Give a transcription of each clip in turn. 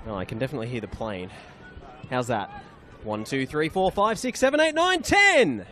Oh, I can definitely hear the plane. How's that? 1, 2, 3, 4, 5, 6, 7, 8, 9, 10!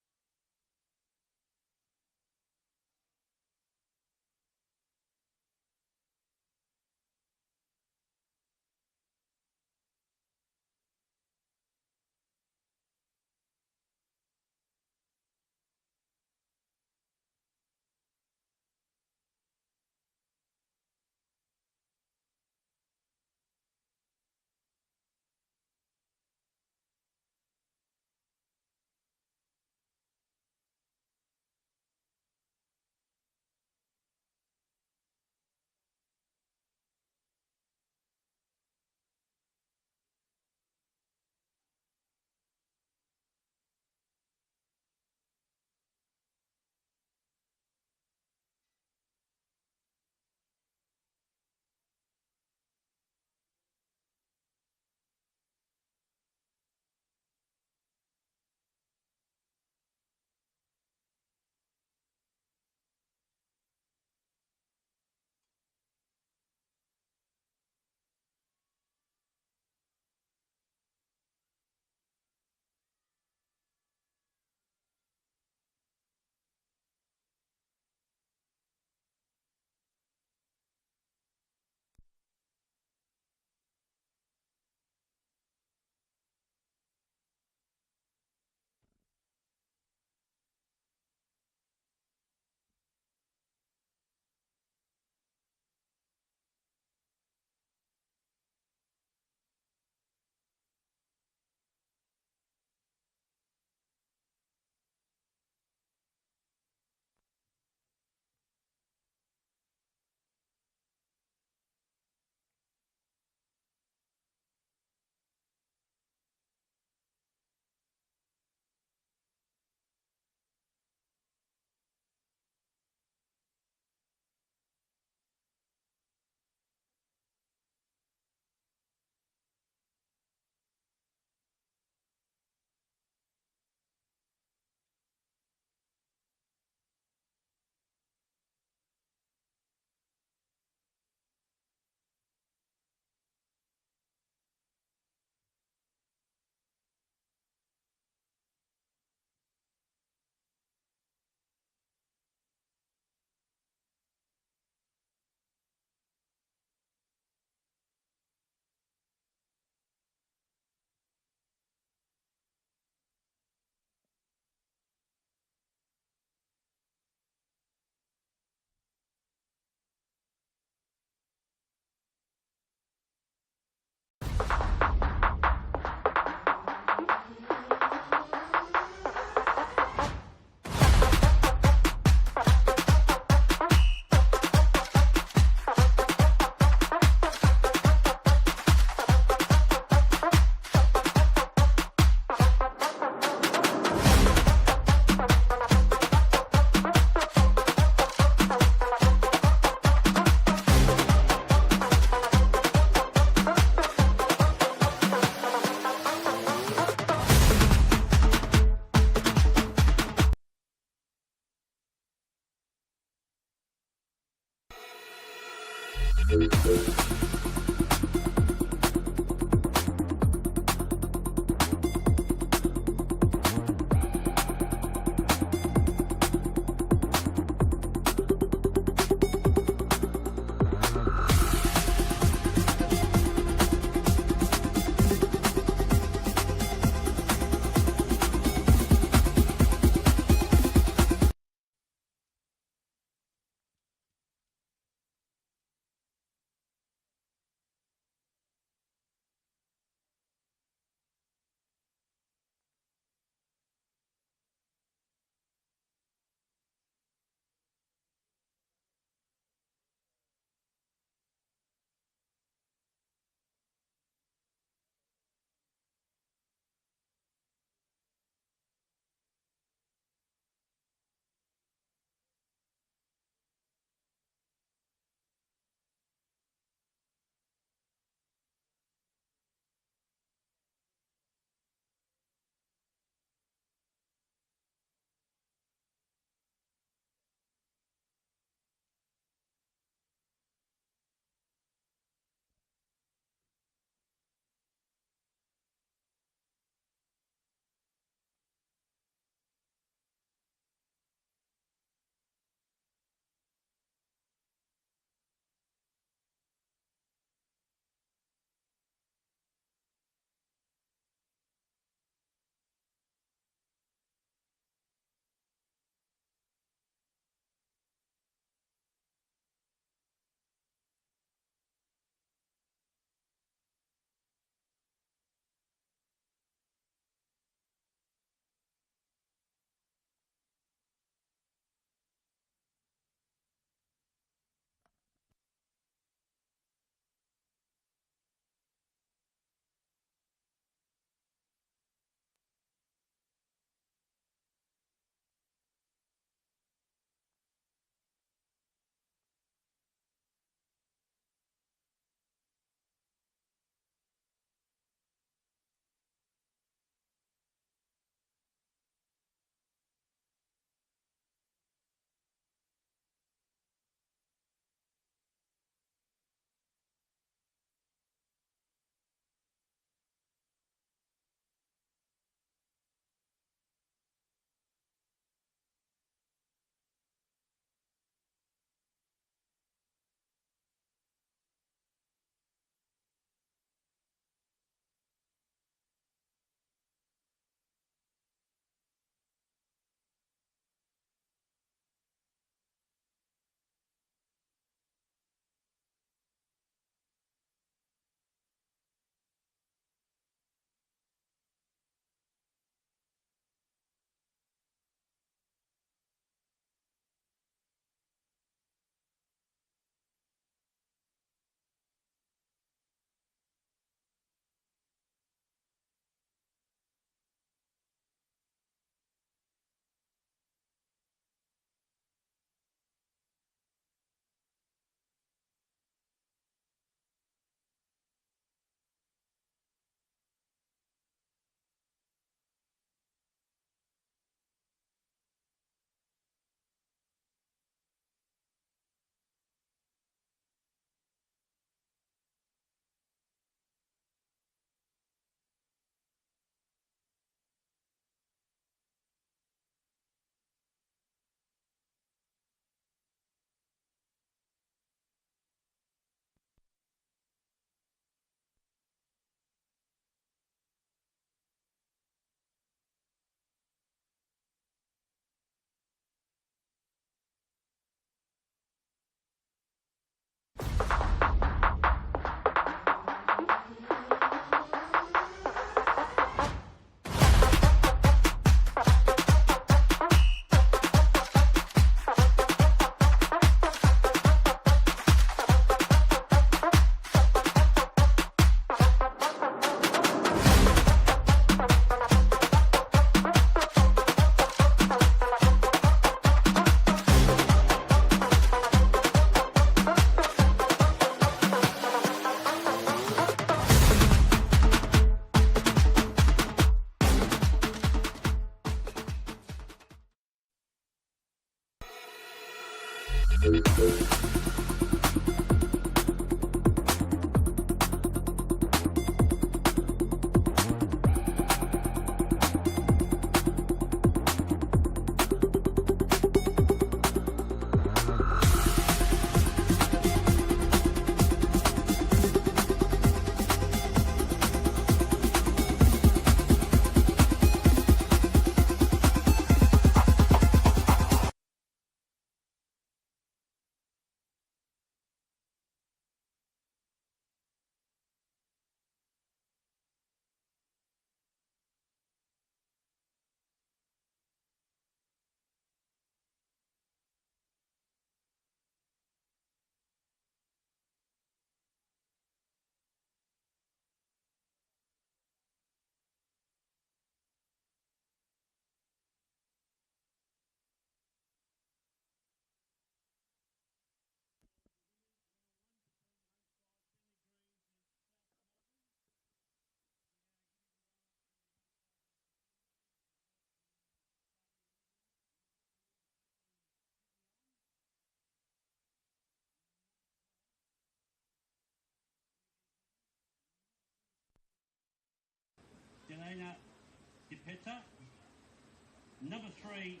Number 3,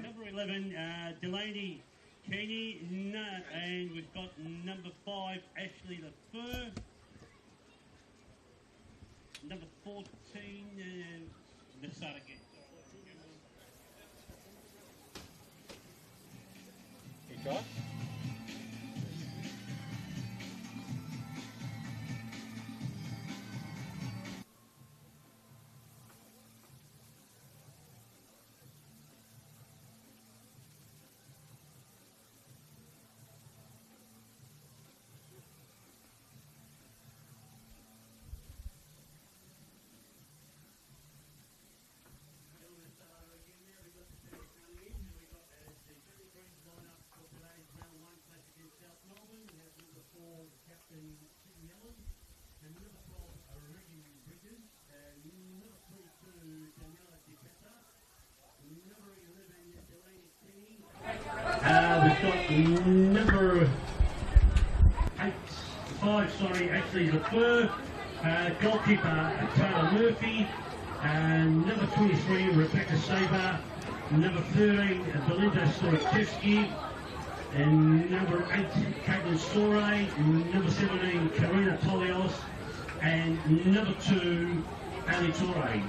number 11, Delaney Keeney, and we've got number 5, Ashley LaFleur. Number 14, let's start again. Keep going. We've got number 5, actually LaFleur, goalkeeper Taylor Murphy, number 23 Rebecca Saber, number 13 Belinda Storachevsky, and number 8 Caitlin Storey, number 17 Karina Tolios, and number 2 Ali Torre.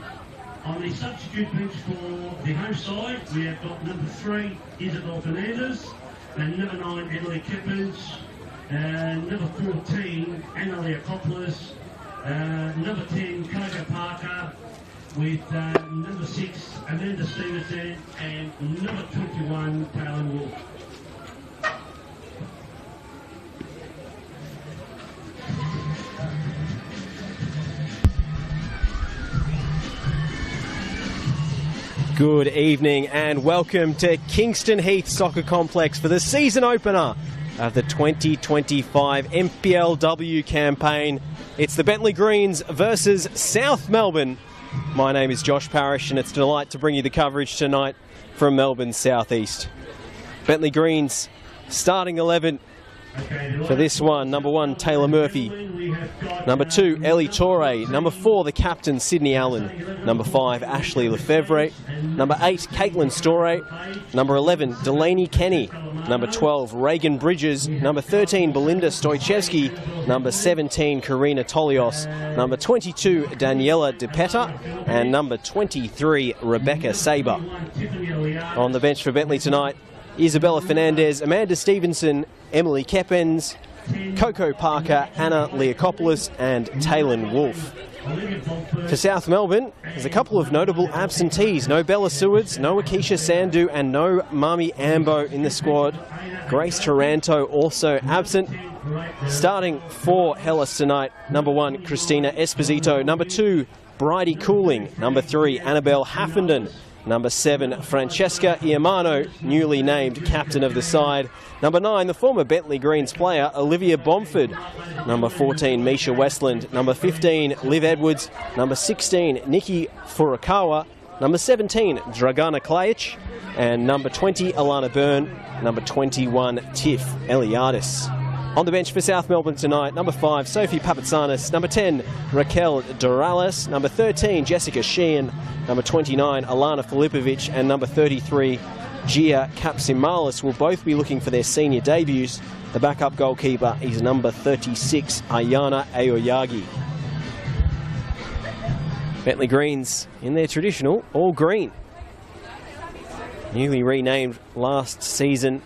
On the substitute bench for the home side, we have got number 3, Isabel Fernandez, and number 9, Emily Kippens, number 14, Anna Leokopoulos, number 10, Coco Parker, with number 6, Amanda Stevenson, and number 21, Taylor Wolf. Good evening and welcome to Kingston Heath Soccer Complex for the season opener of the 2025 NPLW campaign. It's the Bentley Greens versus South Melbourne. My name is Josh Parrish and it's a delight to bring you the coverage tonight from Melbourne's southeast. Bentley Greens starting 11 for this one. Number 1, Taylor Murphy. Number 2, Ellie Torre. Number 4, the captain, Sydney Allen. Number 5, Ashley Lefevre. Number 8, Caitlin Storey. Number 11, Delaney Kenny. Number 12, Reagan Bridges. Number 13, Belinda Stoichevsky. Number 17, Karina Tolios. Number 22, Daniela DePetta. And number 23, Rebecca Saber. On the bench for Bentley tonight, Isabella Fernandez, Amanda Stevenson, Emily Keppens, Coco Parker, Anna Leokopoulos and Taylor Wolf. For South Melbourne, there's a couple of notable absentees. No Bella Sewards, no Akisha Sandhu and no Mami Ambo in the squad. Grace Taranto also absent. Starting for Hellas tonight, number 1, Christina Esposito. Number 2, Bridie Cooling. Number 3, Annabelle Haffenden. Number 7, Francesca Iamano, newly named captain of the side. Number 9, the former Bentley Greens player, Olivia Bomford. Number 14, Misha Westland. Number 15, Liv Edwards. Number 16, Nikki Furukawa. Number 17, Dragana Klajic. And number 20, Alana Byrne. Number 21, Tiff Eliadis. On the bench for South Melbourne tonight, number 5, Sophie Papatsanis. Number 10, Raquel Dorales. Number 13, Jessica Sheehan. Number 29, Alana Filipovic. And number 33, Gia Kapsimalis will both be looking for their senior debuts. The backup goalkeeper is number 36, Ayana Aoyagi. Bentley Greens in their traditional all green. Newly renamed last season.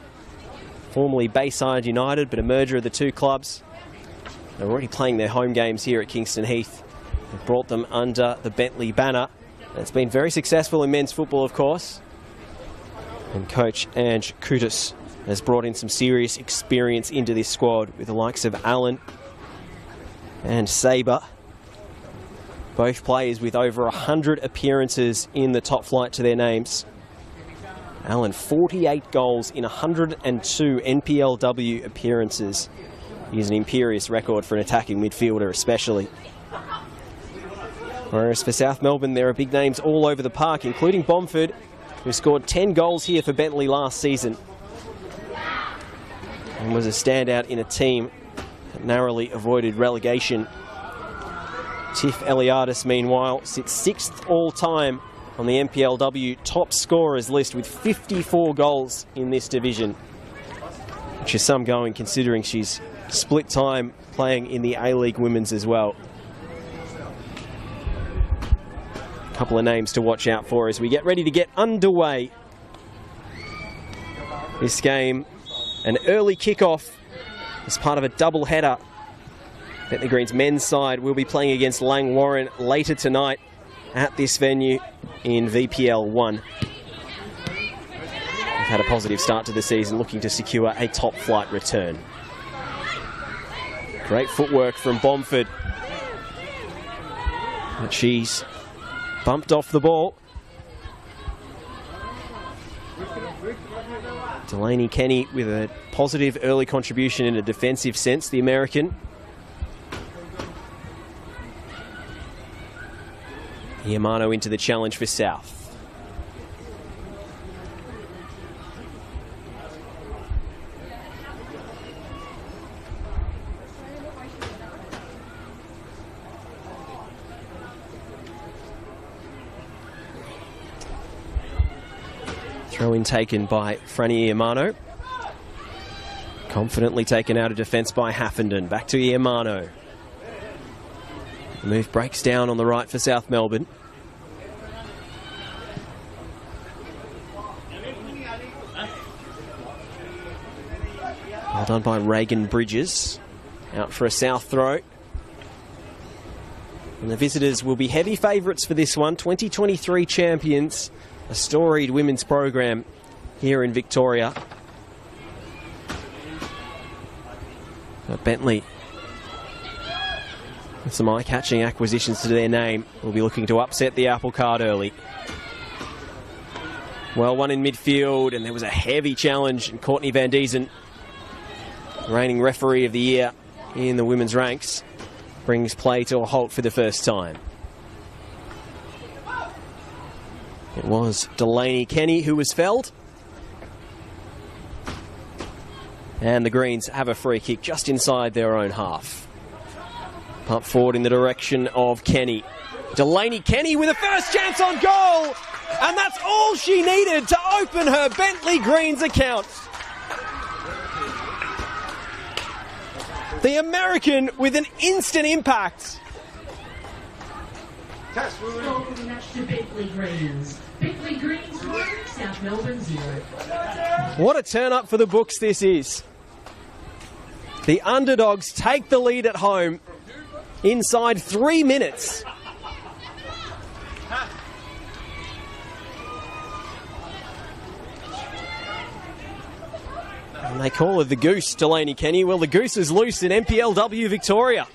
Formerly Bayside United, but a merger of the two clubs. They're already playing their home games here at Kingston Heath. They've brought them under the Bentley banner. It's been very successful in men's football, of course. And coach Ange Kutas has brought in some serious experience into this squad with the likes of Allen and Saber. Both players with over 100 appearances in the top flight to their names. Allen, 48 goals in 102 NPLW appearances. He's an imperious record for an attacking midfielder especially. Whereas for South Melbourne, there are big names all over the park, including Bomford, who scored 10 goals here for Bentley last season and was a standout in a team narrowly avoided relegation. Tiff Eliadis, meanwhile, sits 6th all-time on the NPLW top scorers list with 54 goals in this division, which is some going considering she's split time playing in the A-League Women's as well. A couple of names to watch out for as we get ready to get underway. This game, an early kickoff as part of a double-header. Bentley Green's men's side will be playing against Lang Warren later tonight at this venue in VPL 1. They've had a positive start to the season, looking to secure a top-flight return. Great footwork from Bomford. But she's bumped off the ball. Delaney Kenny with a positive early contribution in a defensive sense, the American. Yamano into the challenge for South. Throw-in taken by Franny Iamano. Confidently taken out of defence by Haffenden. Back to Iamano. The move breaks down on the right for South Melbourne. Well done by Reagan Bridges. Out for a South throw. And the visitors will be heavy favourites for this one. 2023 champions. A storied women's program here in Victoria. Bentley, with some eye-catching acquisitions to their name, will be looking to upset the apple cart early. Well, one in midfield, and there was a heavy challenge, and Courtney Van Diesen, reigning referee of the year in the women's ranks, brings play to a halt for the first time. It was Delaney Kenny who was felled. And the Greens have a free kick just inside their own half. Pump forward in the direction of Kenny. Delaney Kenny with a first chance on goal! And that's all she needed to open her Bentley Greens account. The American with an instant impact. Welcome the match to Bentley Greens. Bentley Greens 1, South Melbourne 0. What a turn up for the books this is. The underdogs take the lead at home inside 3 minutes. And they call her the Goose, Delaney Kenny. Well, the Goose is loose in NPLW Victoria.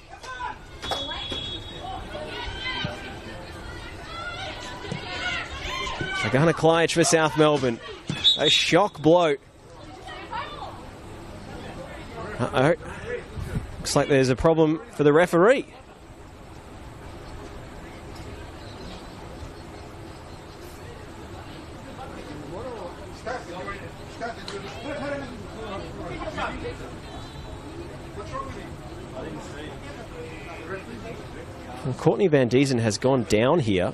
Agana Klajec for South Melbourne. A shock blow. Uh-oh. Looks like there's a problem for the referee. Well, Courtney Van Diesen has gone down here.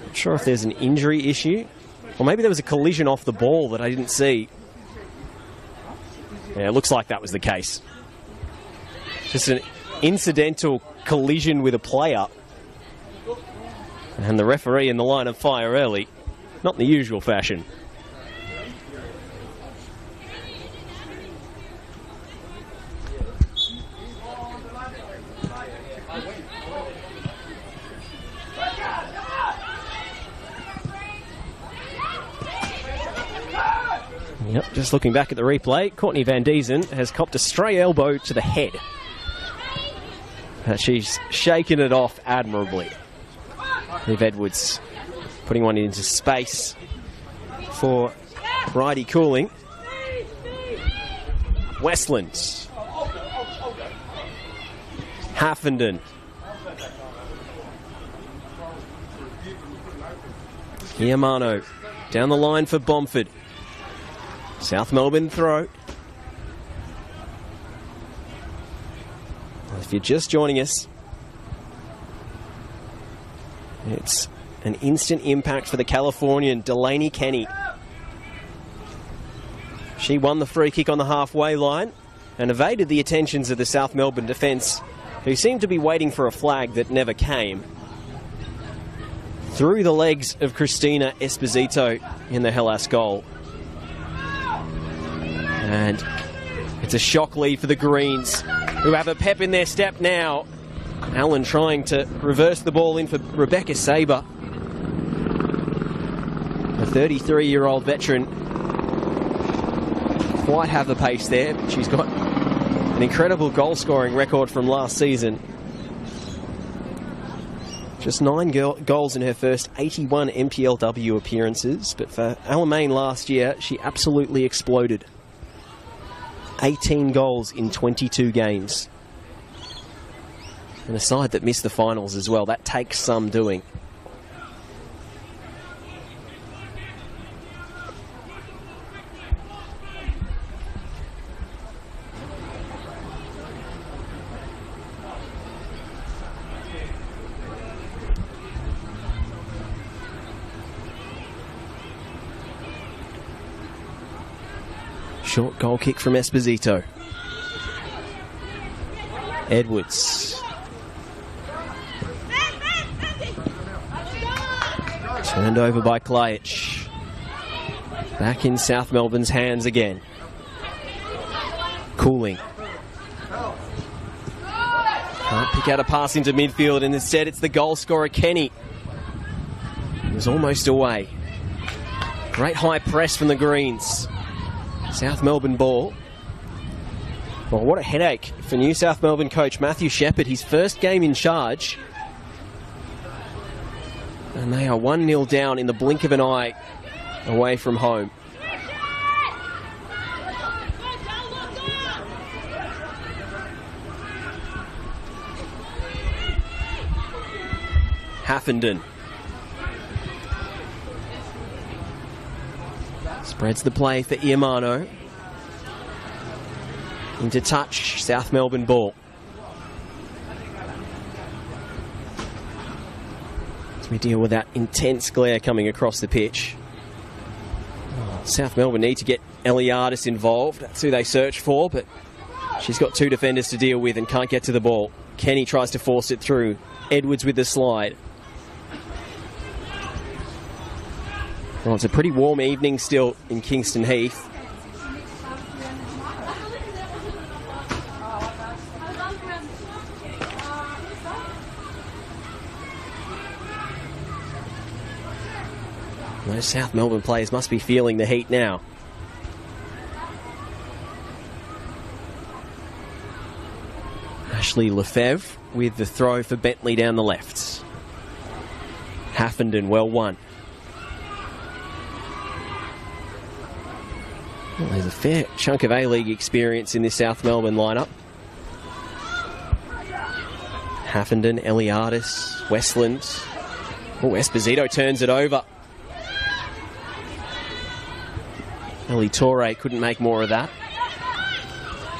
Not sure if there's an injury issue. Or maybe there was a collision off the ball that I didn't see. Yeah, it looks like that was the case. Just an incidental collision with a player. And the referee in the line of fire early. Not in the usual fashion. Yep, just looking back at the replay, Courtney Van Diesen has copped a stray elbow to the head. She's shaken it off admirably. Liv Edwards putting one into space for Bridie Cooling. Westland. Haffenden. Iamano down the line for Bomford. South Melbourne throw. If you're just joining us, it's an instant impact for the Californian, Delaney Kenny. She won the free kick on the halfway line and evaded the attentions of the South Melbourne defence, who seemed to be waiting for a flag that never came. Through the legs of Christina Esposito in the Hellas goal. And it's a shock lead for the Greens, who have a pep in their step now. Allen trying to reverse the ball in for Rebecca Saber. A 33-year-old veteran. Quite have the pace there, but she's got an incredible goal-scoring record from last season. Just 9 goals in her first 81 NPLW appearances, but for Alamein last year, she absolutely exploded. 18 goals in 22 games. And a side that missed the finals as well. That takes some doing. Short goal kick from Esposito. Edwards. Turned over by Klajic. Back in South Melbourne's hands again. Cooling. Can't pick out a pass into midfield, and instead it's the goal scorer Kenny. It was almost away. Great high press from the Greens. South Melbourne ball. Well, what a headache for New South Melbourne coach Matthew Shepherd. His first game in charge. And they are 1-0 down in the blink of an eye away from home. Haffenden. Spreads the play for Iamano. Into touch, South Melbourne ball. As we deal with that intense glare coming across the pitch. South Melbourne need to get Eliadis involved. That's who they search for, but she's got 2 defenders to deal with and can't get to the ball. Kenny tries to force it through. Edwards with the slide. Well, it's a pretty warm evening still in Kingston Heath. Those South Melbourne players must be feeling the heat now. Ashley Lefebvre with the throw for Bentley down the left. Haffenden well won. Well, there's a fair chunk of A-League experience in this South Melbourne lineup. Haffenden, Eliadis, Westland. Oh, Esposito turns it over. Ellie Torre couldn't make more of that.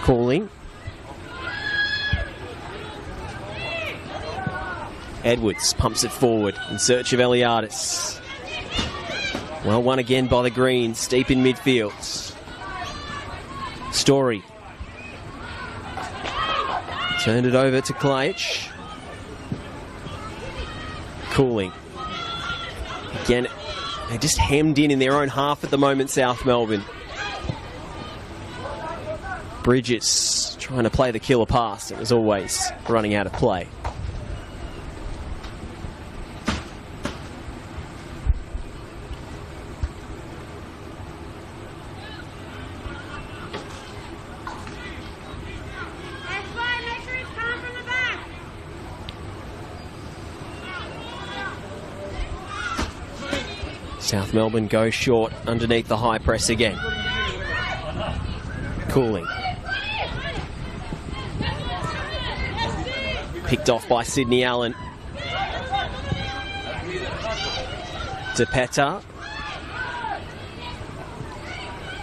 Calling. Edwards pumps it forward in search of Eliadis. Well won again by the Greens, deep in midfield. Story. Turned it over to Klajic. Cooling. Again, they're just hemmed in their own half at the moment, South Melbourne. Bridges trying to play the killer pass. It was always running out of play. South Melbourne go short underneath the high press again. Cooling. Picked off by Sydney Allen. DePetta.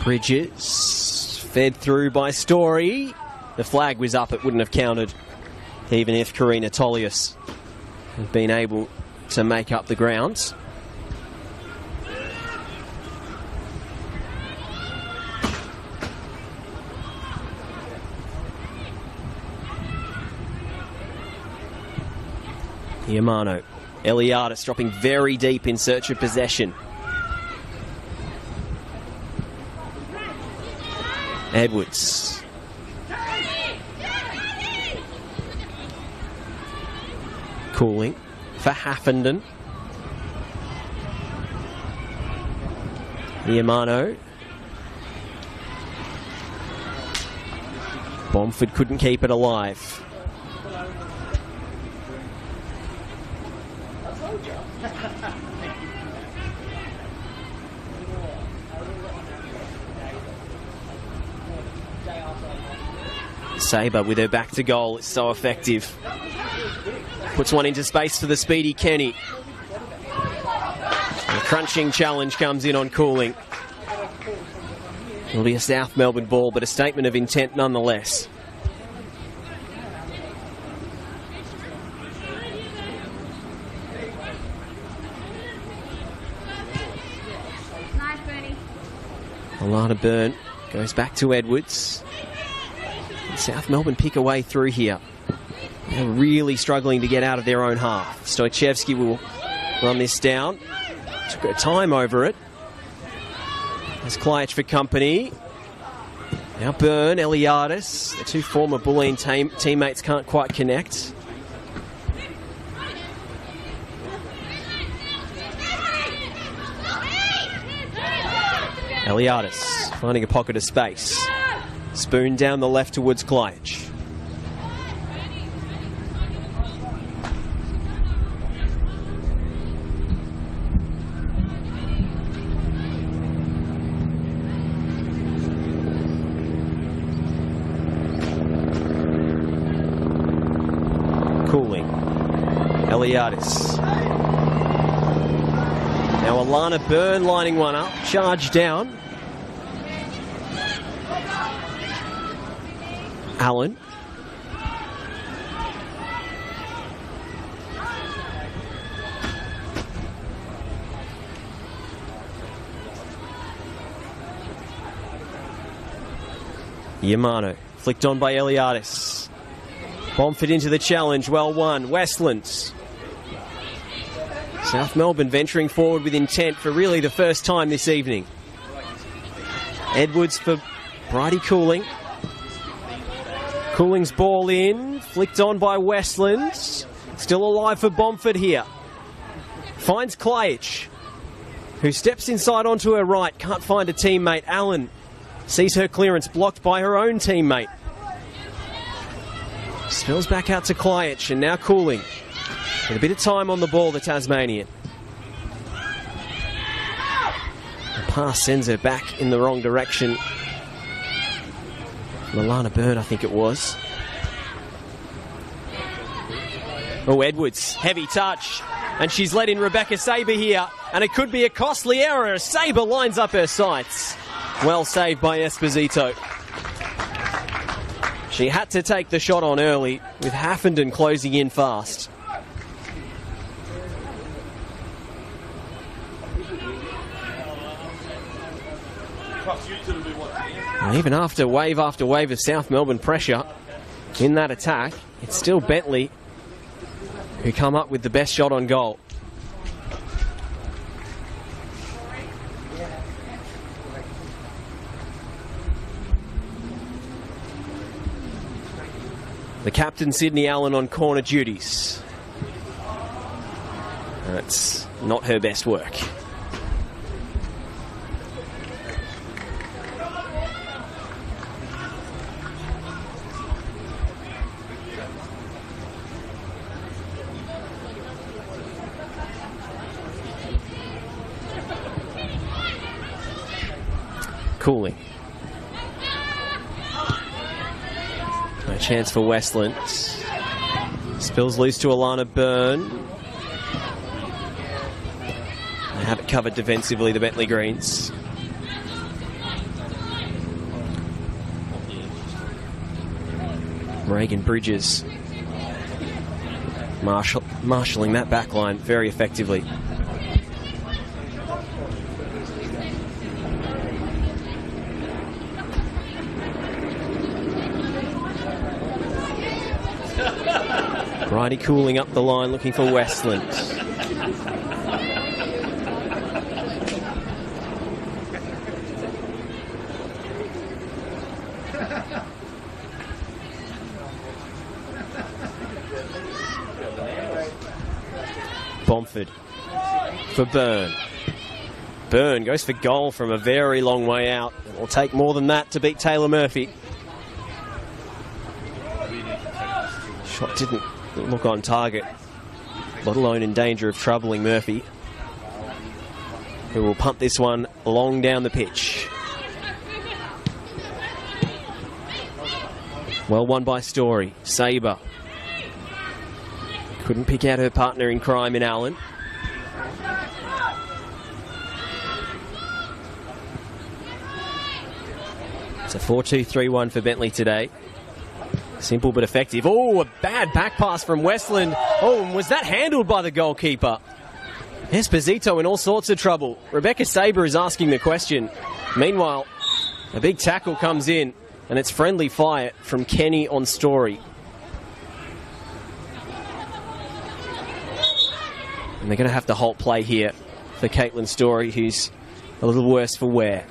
Bridges fed through by Story. The flag was up, it wouldn't have counted even if Karina Tolius had been able to make up the ground. Yamano. Eliadis dropping very deep in search of possession. Edwards. Cooling for Haffenden. Yamano. Bomford couldn't keep it alive. Sabre with her back to goal, it's so effective. Puts one into space for the speedy Kenny. And a crunching challenge comes in on Cooling. It'll be a South Melbourne ball, but a statement of intent nonetheless. Alana Byrne goes back to Edwards. South Melbourne pick a way through here. They're really struggling to get out of their own half. Stojcevski will run this down. Took her time over it. There's Klajec for company. Now Byrne, Eliadis. The two former Bulleen teammates can't quite connect. Eliadis finding a pocket of space. Spoon down the left towards Klajec. Cooling. Eliadis. Now Alana Byrne lining one up. Charge down. Allen. Yamano flicked on by Eliadis. Bomford into the challenge, well won. Westlands. South Melbourne venturing forward with intent for really the first time this evening. Edwards for Bridie Cooling. Cooling's ball in, flicked on by Westlands. Still alive for Bomford here. Finds Klajec, who steps inside onto her right, can't find a teammate. Allen sees her clearance blocked by her own teammate. Spills back out to Klajec, and now Cooling. With a bit of time on the ball, the Tasmanian. The pass sends her back in the wrong direction. Alana Byrne, I think it was. Oh, Edwards, heavy touch. And she's let in Rebecca Sabre here. And it could be a costly error. Sabre lines up her sights. Well saved by Esposito. She had to take the shot on early, with Haffenden closing in fast. And even after wave of South Melbourne pressure in that attack, it's still Bentley who come up with the best shot on goal. The captain, Sydney Allen, on corner duties. That's not her best work. Cooling. No chance for Westland. Spills loose to Alana Byrne. They have it covered defensively, the Bentley Greens. Reagan Bridges marshalling that back line very effectively. Righty cooling up the line, looking for Westland. Bomford for Byrne. Byrne goes for goal from a very long way out. It will take more than that to beat Taylor Murphy. Shot didn't look on target, let alone in danger of troubling Murphy, who will punt this one long down the pitch. Well won by Story. Sabre couldn't pick out her partner in crime in Allen. It's a 4-2-3-1 for Bentley today. Simple but effective. Oh, a bad back pass from Westland. Oh, and was that handled by the goalkeeper? Esposito in all sorts of trouble. Rebecca Sabre is asking the question. Meanwhile, a big tackle comes in, and it's friendly fire from Kenny on Story. And they're going to have to halt play here for Caitlin Story, who's a little worse for wear.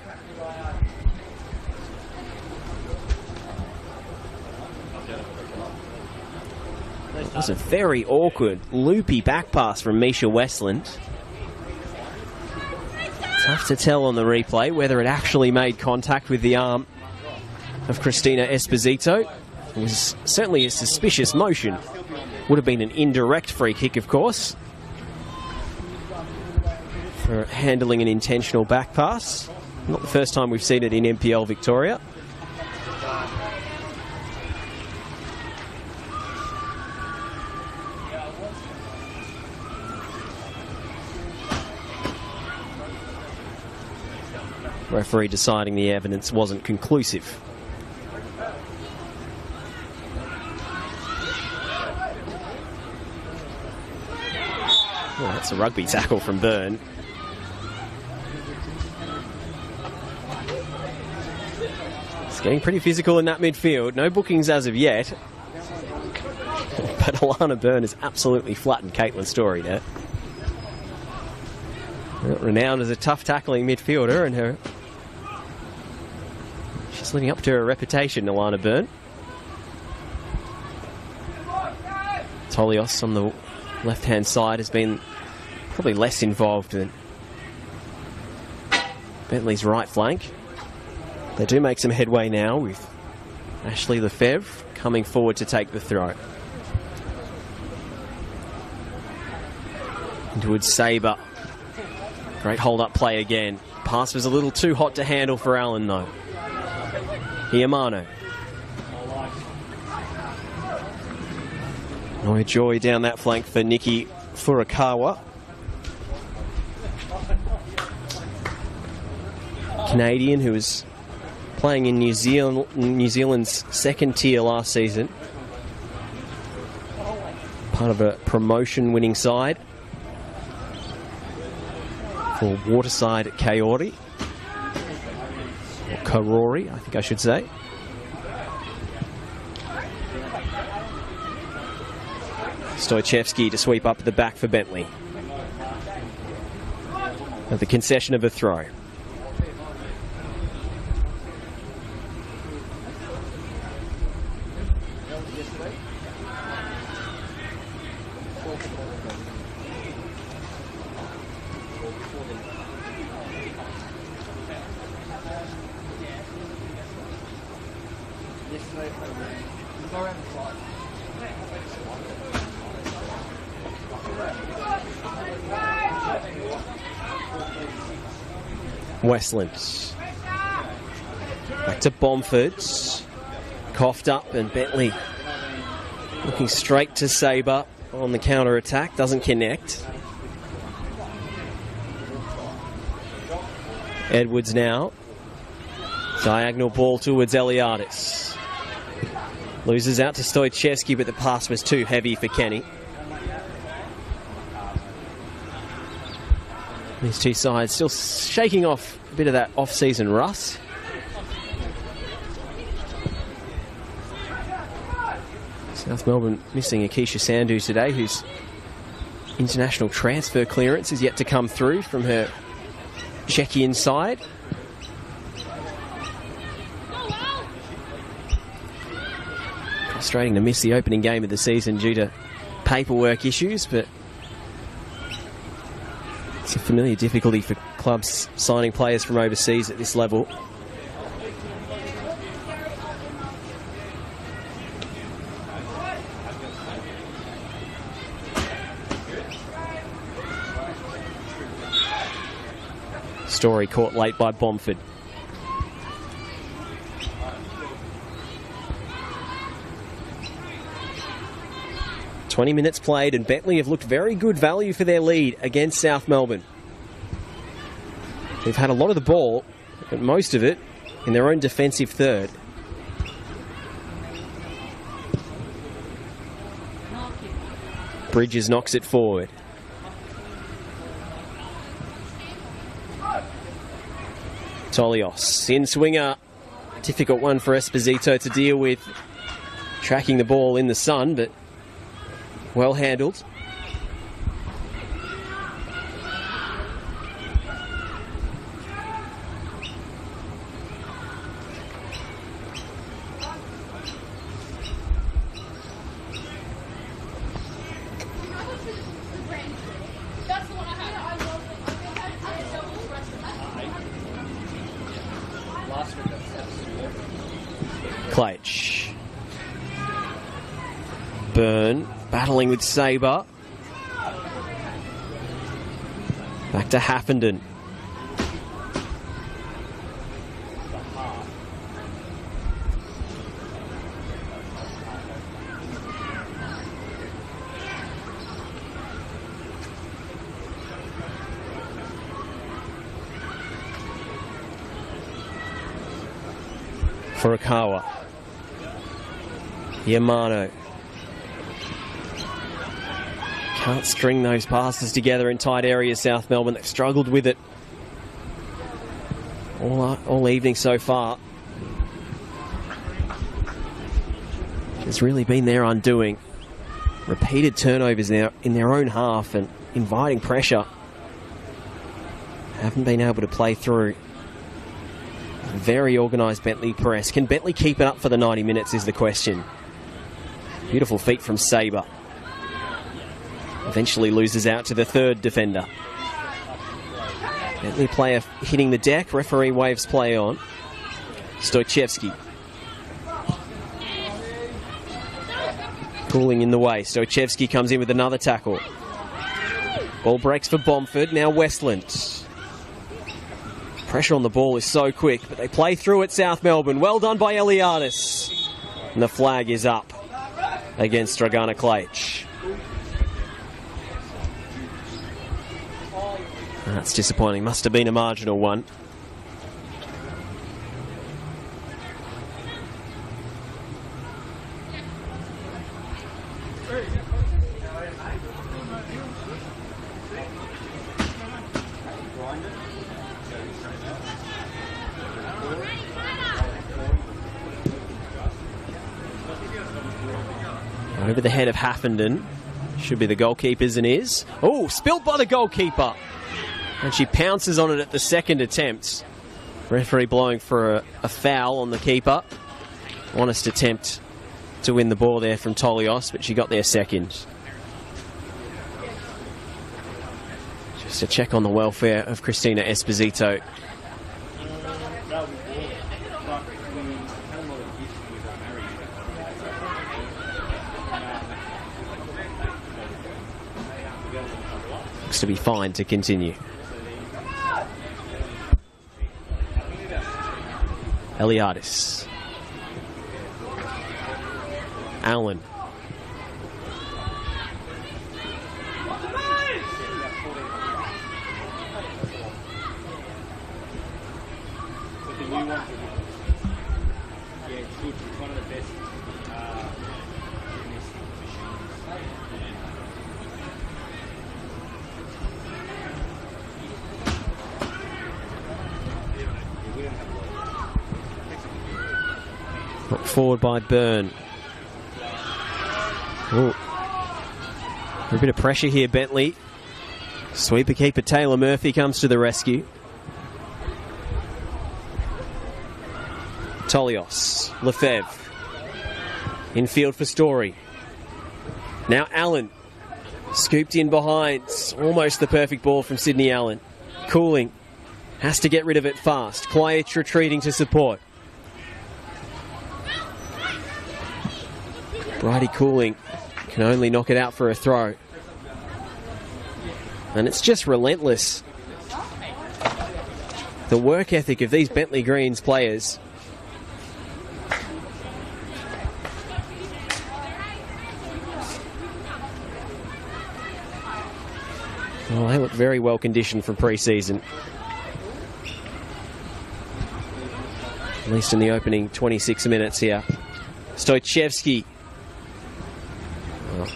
It was a very awkward, loopy back pass from Misha Westland. Tough to tell on the replay whether it actually made contact with the arm of Christina Esposito. It was certainly a suspicious motion. Would have been an indirect free kick, of course, for handling an intentional back pass. Not the first time we've seen it in NPL Victoria. Referee deciding the evidence wasn't conclusive. Oh, that's a rugby tackle from Byrne. It's getting pretty physical in that midfield. No bookings as of yet. But Alana Byrne has absolutely flattened Caitlin Story there. Renowned as a tough tackling midfielder, and she's living up to her reputation, Alana Byrne. Tolios on the left-hand side has been probably less involved than Bentley's right flank. They do make some headway now with Ashley Lefebvre coming forward to take the throw. Towards Sabre. Great hold-up play again. Pass was a little too hot to handle for Allen, though. Iamano. No joy down that flank for Nikki Furukawa. Canadian who was playing in New Zealand's second tier last season. Part of a promotion-winning side for Waterside Kaori. Or Karori, I think I should say. Stoichevsky to sweep up the back for Bentley. At the concession of a throw. Westland. Back to Bomford. Coughed up, and Bentley looking straight to Sabre on the counter-attack. Doesn't connect. Edwards now. Diagonal ball towards Eliadis. Loses out to Stoichevsky, but the pass was too heavy for Kenny. These two sides still shaking off a bit of that off-season rust. South Melbourne missing Akisha Sandhu today, whose international transfer clearance is yet to come through from her Czechian side. Frustrating to miss the opening game of the season due to paperwork issues, but it's a familiar difficulty for clubs signing players from overseas at this level. Story caught late by Bomford. "20 minutes played, and Bentley have looked very good value for their lead against South Melbourne. They've had a lot of the ball, but most of it in their own defensive third. Bridges knocks it forward. Tolios, in-swinger. Difficult one for Esposito to deal with. Tracking the ball in the sun, but well handled. Clutch. Byrne battling with Sabre. Back to Haffenden. Furukawa. Yamano. Can't string those passes together in tight areas, South Melbourne. They've struggled with it all evening so far. It's really been their undoing. Repeated turnovers now in their own half and inviting pressure. Haven't been able to play through. Very organised Bentley press. Can Bentley keep it up for the 90 minutes is the question. Beautiful feet from Sabre. Eventually loses out to the third defender. Bentley player hitting the deck. Referee waves play on. Stoichevsky. Pulling in the way. Stoichevsky comes in with another tackle. Ball breaks for Bomford. Now Westland. Pressure on the ball is so quick, but they play through at South Melbourne. Well done by Eliadis. And the flag is up against Dragana Klaic. That's disappointing. Must have been a marginal one. Over the head of Haffenden. Should be the goalkeeper's and is. Oh, spilt by the goalkeeper. And she pounces on it at the second attempt. Referee blowing for a foul on the keeper. Honest attempt to win the ball there from Tolios, but she got there second. Just a check on the welfare of Christina Esposito. Looks to be fine to continue. Eliadis. Allen. Put forward by Byrne. Ooh. A bit of pressure here, Bentley. Sweeper keeper Taylor Murphy comes to the rescue. Tolios, Lefebvre. Infield for Story. Now Allen. Scooped in behind. Almost the perfect ball from Sydney Allen. Cooling. Has to get rid of it fast. Klajic retreating to support. Bridie Cooling can only knock it out for a throw. And it's just relentless. The work ethic of these Bentleigh Greens players. Well, they look very well conditioned from pre-season. At least in the opening 26 minutes here. Stojcevski. Oh,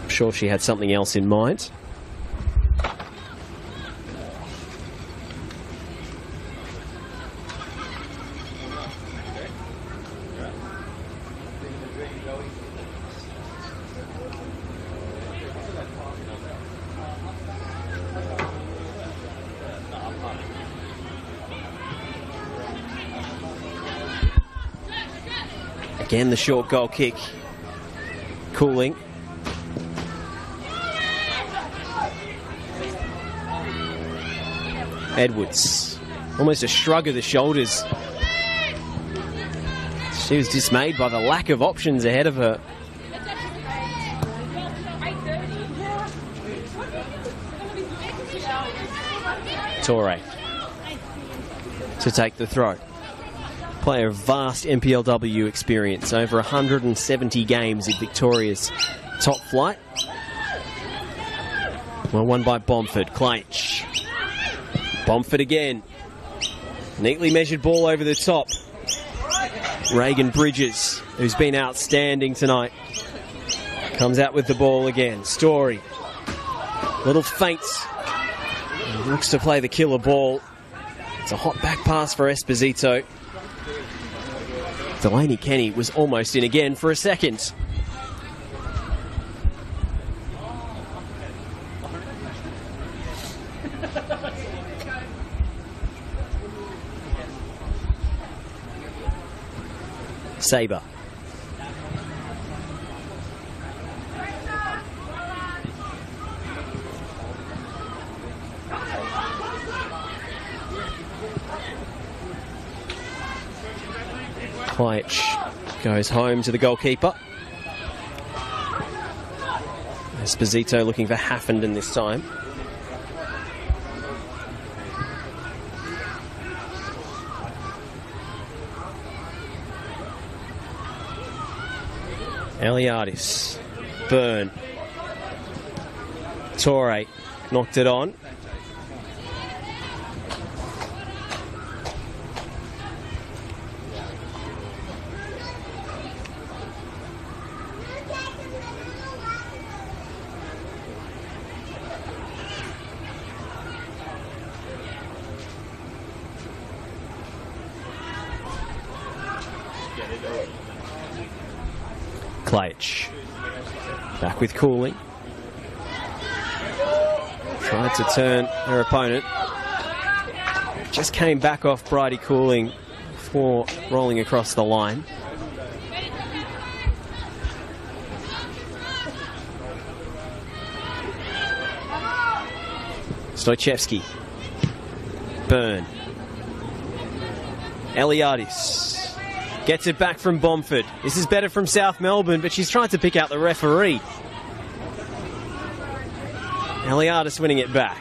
I'm sure she had something else in mind. Again, the short goal kick. Cooling. Edwards. Almost a shrug of the shoulders. She was dismayed by the lack of options ahead of her. Torre to take the throw. Player of vast NPLW experience, over 170 games in Victoria's top flight. Well won by Bomford. Klajic. Bomford again. Neatly measured ball over the top. Reagan Bridges, who's been outstanding tonight, comes out with the ball again. Story. Little feints. Looks to play the killer ball. It's a hot back pass for Esposito. Delaney Kenny was almost in again for a second. Sabre. Klajic goes home to the goalkeeper. Esposito looking for Haffenden this time. Eliadis. Byrne. Torre knocked it on. Klajic. Back with Cooling. Tried to turn her opponent. Just came back off Bridie Cooling before rolling across the line. Stojcevski. Byrne. Eliadis. Gets it back from Bomford. This is better from South Melbourne, but she's trying to pick out the referee. Eliadis winning it back.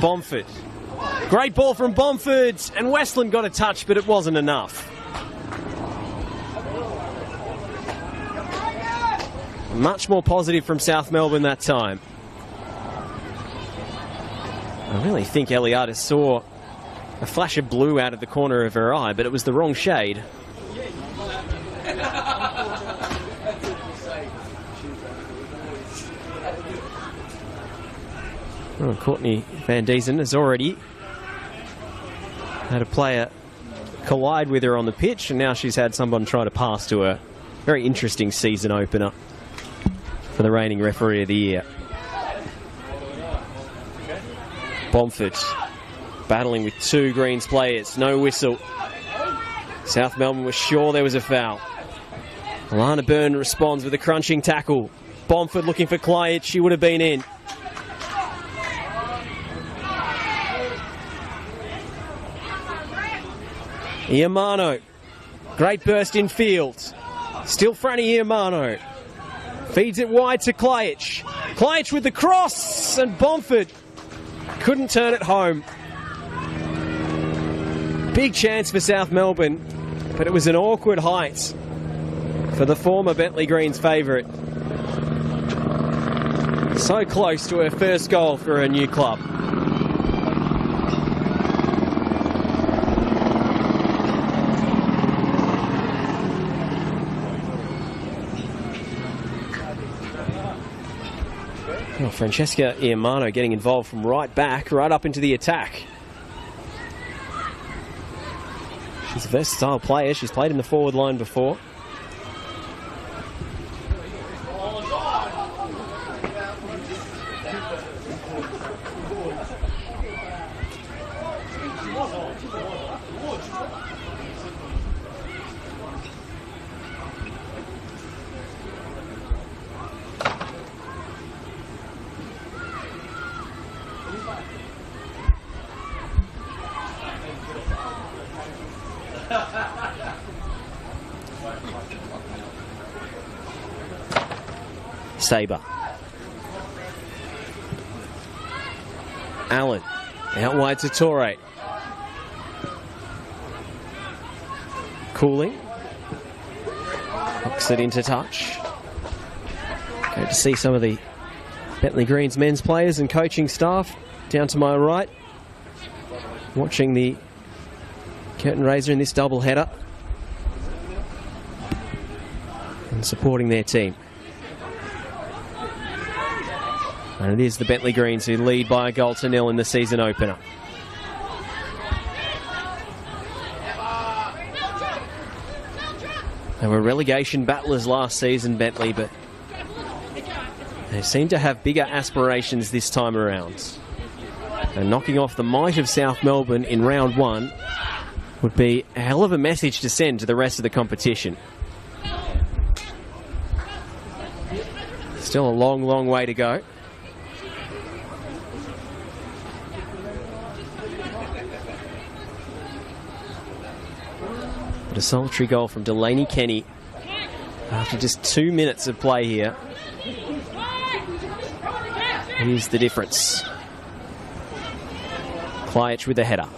Bomford. Great ball from Bomford, and Westland got a touch, but it wasn't enough. Much more positive from South Melbourne that time. I really think Eliadis saw a flash of blue out of the corner of her eye, but it was the wrong shade. Well, Courtney Van Diesen has already had a player collide with her on the pitch, and now she's had someone try to pass to her. Very interesting season opener for the reigning referee of the year. Bomford battling with two Greens players. No whistle. South Melbourne was sure there was a foul. Alana Byrne responds with a crunching tackle. Bomford looking for Clyde. She would have been in. Iamano. Great burst in field. Still Franny Iamano. Feeds it wide to Klajic. Klajic with the cross, and Bomford couldn't turn it home. Big chance for South Melbourne, but it was an awkward height for the former Bentley Greens favourite. So close to her first goal for her new club. Well, Francesca Iamano getting involved from right back, right up into the attack. She's a versatile player. She's played in the forward line before. Sabre. Allen. Out wide to Torre. Cooling. Hooks it into touch. Great to see some of the Bentley Greens men's players and coaching staff down to my right, watching the curtain raiser in this double header and supporting their team. And it is the Bentley Greens who lead by a goal to nil in the season opener. They were relegation battlers last season, Bentley, but they seem to have bigger aspirations this time around. And knocking off the might of South Melbourne in round one would be a hell of a message to send to the rest of the competition. Still a long, long way to go. But a solitary goal from Delaney Kenny after just 2 minutes of play here. Here's the difference. Klajic with a header.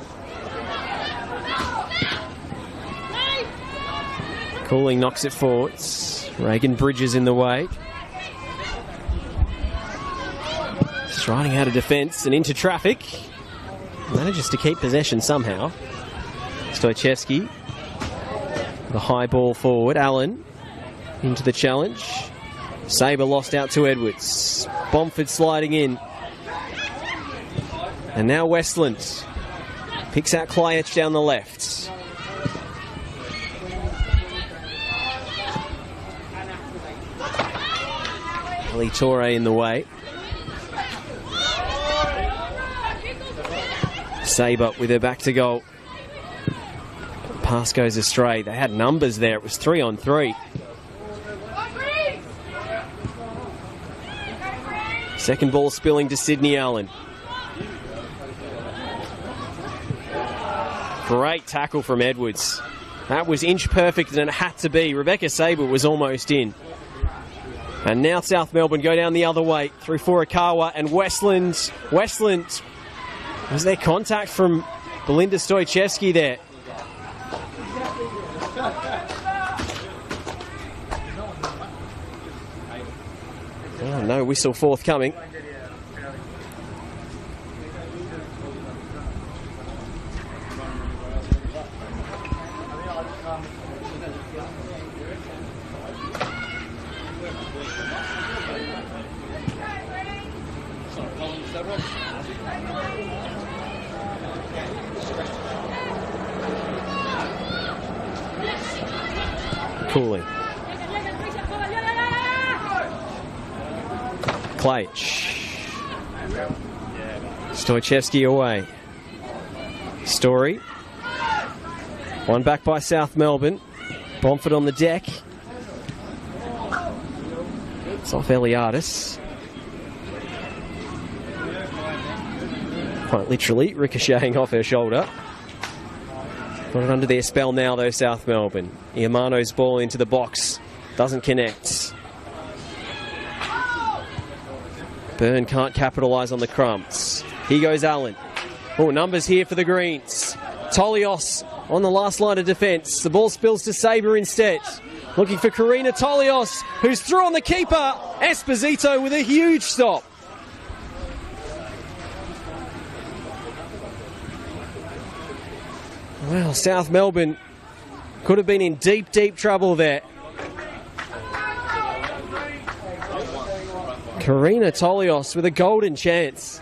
Cooling knocks it forwards. Reagan Bridges in the way. Striding out of defence and into traffic. Manages to keep possession somehow. Stoichevsky. The high ball forward. Allen into the challenge. Sabre lost out to Edwards. Bomford sliding in. And now Westland picks out Klajic down the left. Ali Torre in the way. Sabre with her back to goal. Pass goes astray. They had numbers there. It was 3-on-3. Second ball spilling to Sydney Allen. Great tackle from Edwards. That was inch perfect and it had to be. Rebecca Sabre was almost in. And now South Melbourne go down the other way through Furukawa and Westland. Westland. Was there contact from Belinda Stoichevsky there? Oh, no whistle forthcoming. Cooling. Klage. Stoichevsky away. Story. One back by South Melbourne. Bomford on the deck. It's off Eliadis. Quite literally ricocheting off her shoulder. Got it under their spell now though, South Melbourne. Iamano's ball into the box. Doesn't connect. Byrne can't capitalise on the crumbs. Here goes Allen. Oh, numbers here for the Greens. Tolios on the last line of defence. The ball spills to Sabre instead. Looking for Karina Tolios, who's through on the keeper. Esposito with a huge stop. Well, South Melbourne could have been in deep, deep trouble there. Karina Tolios with a golden chance.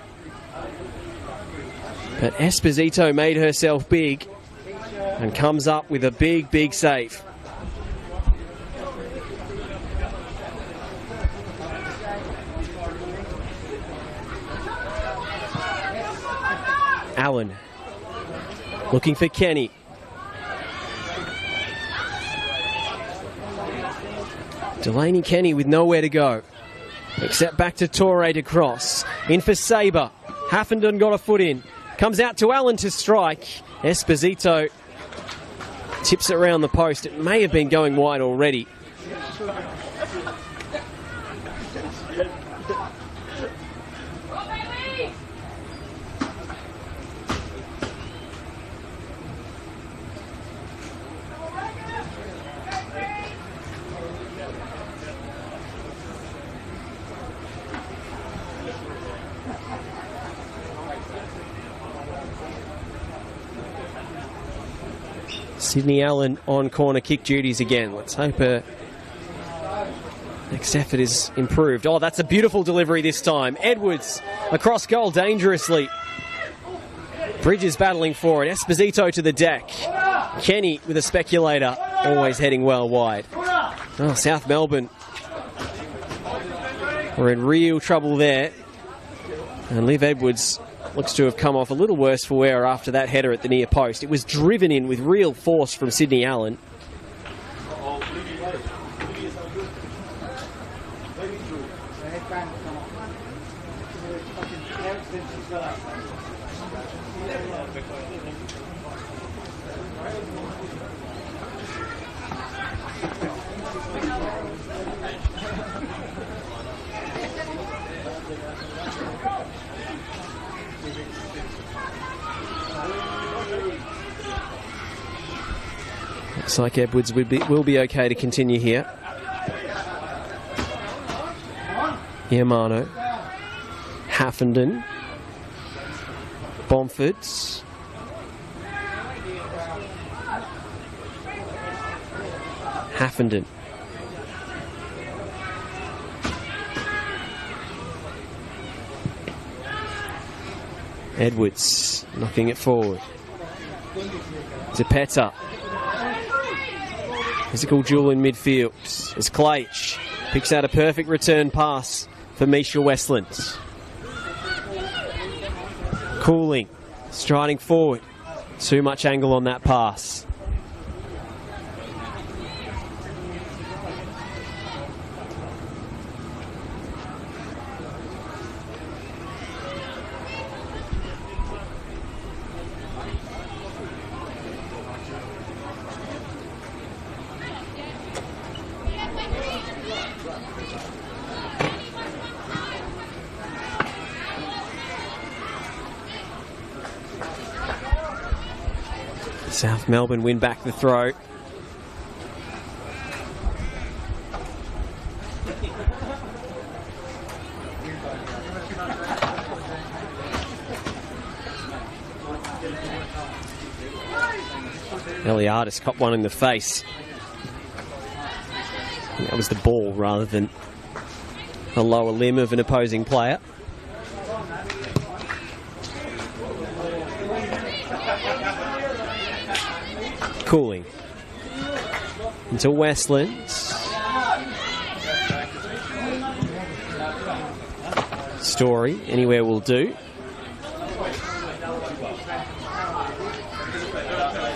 But Esposito made herself big and comes up with a big, big save. Allen looking for Kenny. Delaney Kenny with nowhere to go. Except back to Torre to cross. In for Sabre. Haffenden got a foot in. Comes out to Allen to strike. Esposito tips it around the post. It may have been going wide already. Sydney Allen on corner kick duties again. Let's hope her next effort is improved. Oh, that's a beautiful delivery this time. Edwards across goal dangerously. Bridges battling for it. Esposito to the deck. Kenny with a speculator. Always heading well wide. Oh, South Melbourne. We're in real trouble there. And Liv Edwards looks to have come off a little worse for wear after that header at the near post. It was driven in with real force from Sydney Allen. Looks like Edwards will be okay to continue here. Iamano. Haffenden. Bomford. Haffenden. Edwards knocking it forward. Zepeta. Physical duel in midfield as Klage picks out a perfect return pass for Misha Westland. Cooling, striding forward. Too much angle on that pass. South Melbourne win back the throw. Eliadis caught one in the face. That was the ball rather than a lower limb of an opposing player. Cooling. into Westland. Story, anywhere will do.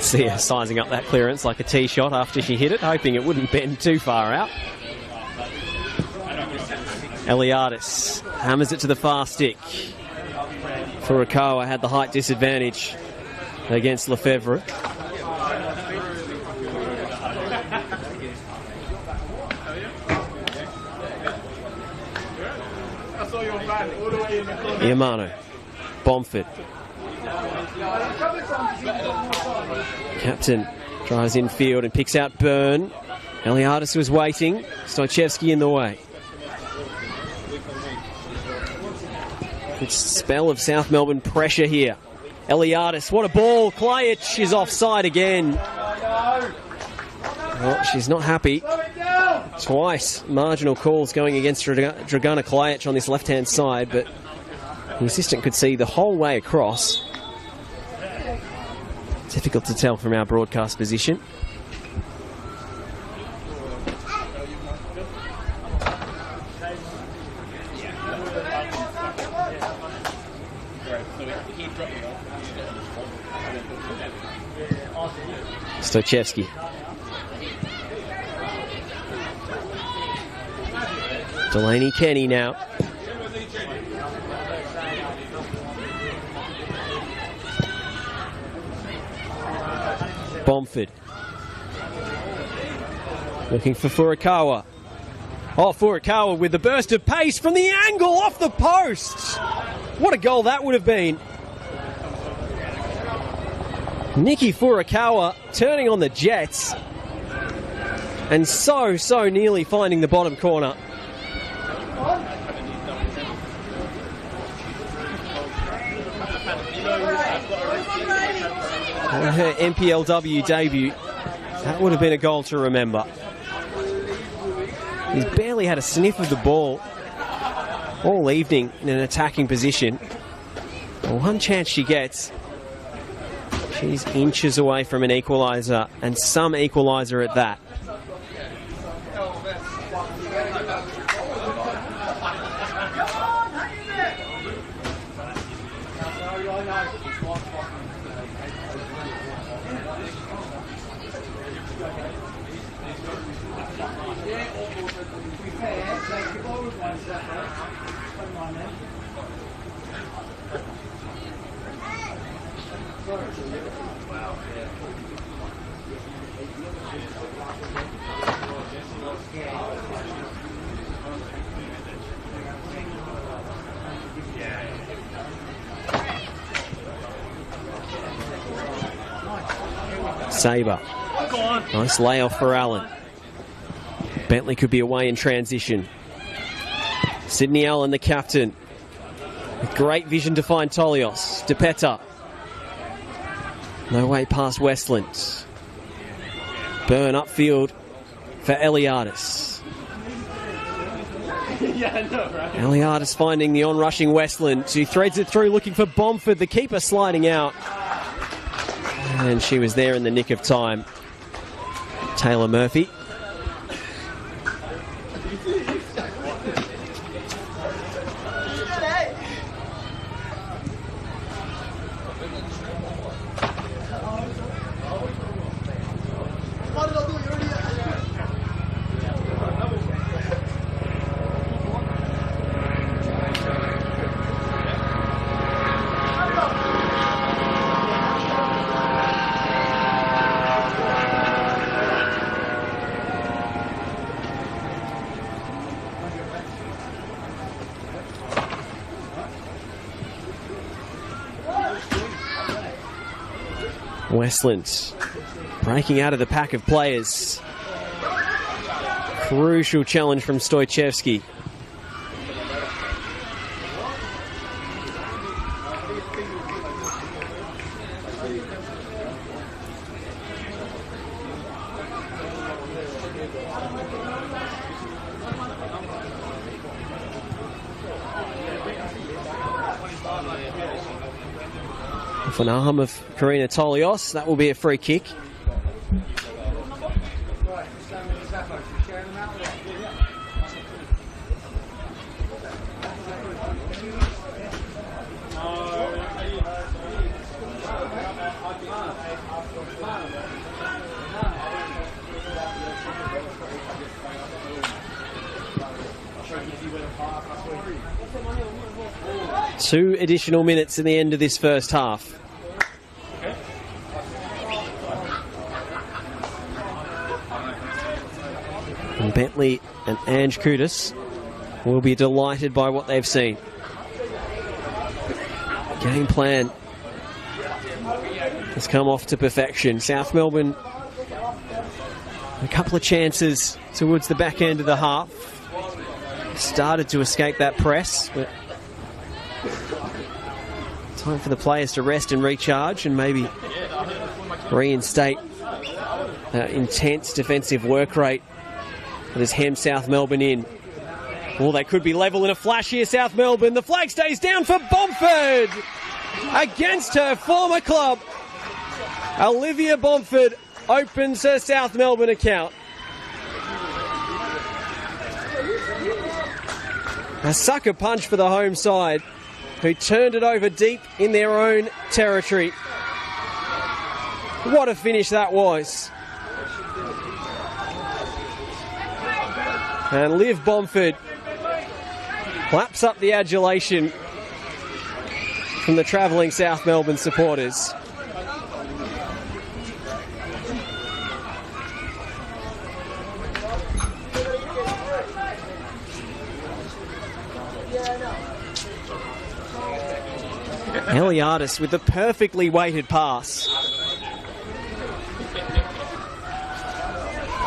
See her sizing up that clearance like a tee shot after she hit it, hoping it wouldn't bend too far out. Eliadis hammers it to the far stick. Furukawa had the height disadvantage against Lefebvre. Iamano, Bomford. Captain tries infield and picks out Byrne. Eliadis was waiting. Stojcevski in the way. Good spell of South Melbourne pressure here. Eliadis, what a ball. Klajic is offside again. Well, she's not happy. Twice marginal calls going against Dragana Klajic on this left-hand side, but the assistant could see the whole way across. Difficult to tell from our broadcast position. Stojcevski. Delaney Kenny now. Bomford. Looking for Furukawa. Oh, Furukawa with the burst of pace from the angle off the post. What a goal that would have been. Nikki Furukawa turning on the jets and so nearly finding the bottom corner. Her NPLW debut, that would have been a goal to remember. He's barely had a sniff of the ball all evening in an attacking position. The one chance she gets, she's inches away from an equaliser, and some equaliser at that. Sabre. Nice layoff for Allen. Bentley could be away in transition. Sydney Allen, the captain. With great vision to find Tolios. DePeta. No way past Westland. Byrne upfield for Eliadis. Eliadis finding the on-rushing Westland, who threads it through looking for Bomford, the keeper sliding out. And she was there in the nick of time. Taylor Murphy. Westland breaking out of the pack of players. Crucial challenge from Stojcevski. Off an arm of Karina Tolios, that will be a free kick. 2 additional minutes in the end of this first half. And Bentley and Ange Kudus will be delighted by what they've seen. Game plan has come off to perfection. South Melbourne, a couple of chances towards the back end of the half. Started to escape that press, but time for the players to rest and recharge and maybe reinstate that intense defensive work rate that has hemmed South Melbourne in. Well, they could be level in a flash here, South Melbourne. The flag stays down for Bomford against her former club. Olivia Bomford opens her South Melbourne account. A sucker punch for the home side, who turned it over deep in their own territory. What a finish that was. And Liv Bomford claps up the adulation from the travelling South Melbourne supporters. Eliadis with the perfectly weighted pass.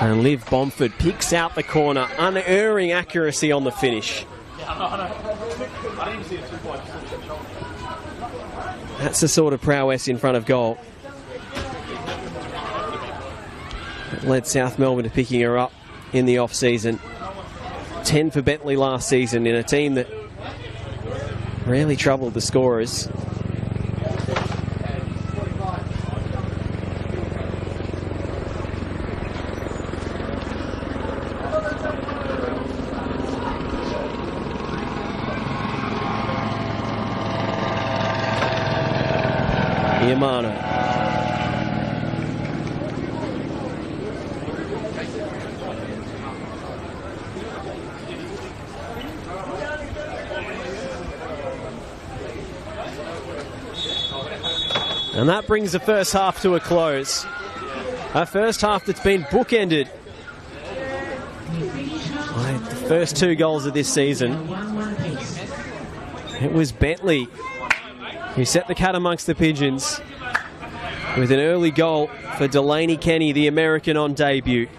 And Liv Bomford picks out the corner, unerring accuracy on the finish. That's the sort of prowess in front of goal that led South Melbourne to picking her up in the off-season. 10 for Bentley last season in a team that rarely troubled the scorers. Yamano. And that brings the first half to a close. A first half that's been bookended by the first 2 goals of this season. It was Bentley who set the cat amongst the pigeons with an early goal for Delaney Kenny, the American on debut.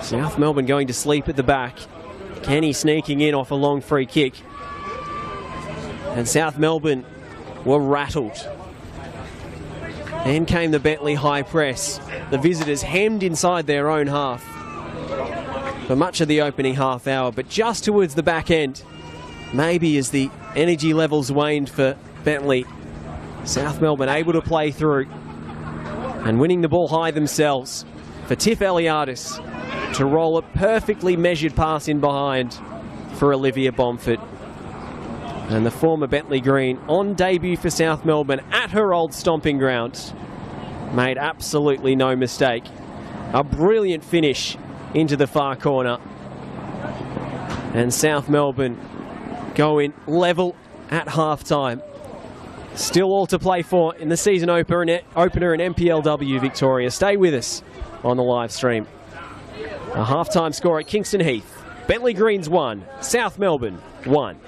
South Melbourne going to sleep at the back. Kenny sneaking in off a long free kick. And South Melbourne were rattled. Then came the Bentley high press. The visitors hemmed inside their own half for much of the opening half hour, but just towards the back end, maybe as the energy levels waned for Bentley, South Melbourne able to play through and winning the ball high themselves for Tiff Eliadis to roll a perfectly measured pass in behind for Olivia Bomford. And the former Bentley Green on debut for South Melbourne at her old stomping ground made absolutely no mistake. A brilliant finish into the far corner. And South Melbourne go in level at half-time. Still all to play for in the season opener in NPLW Victoria. Stay with us on the live stream. A half-time score at Kingston Heath. Bentley Greens 1, South Melbourne 1.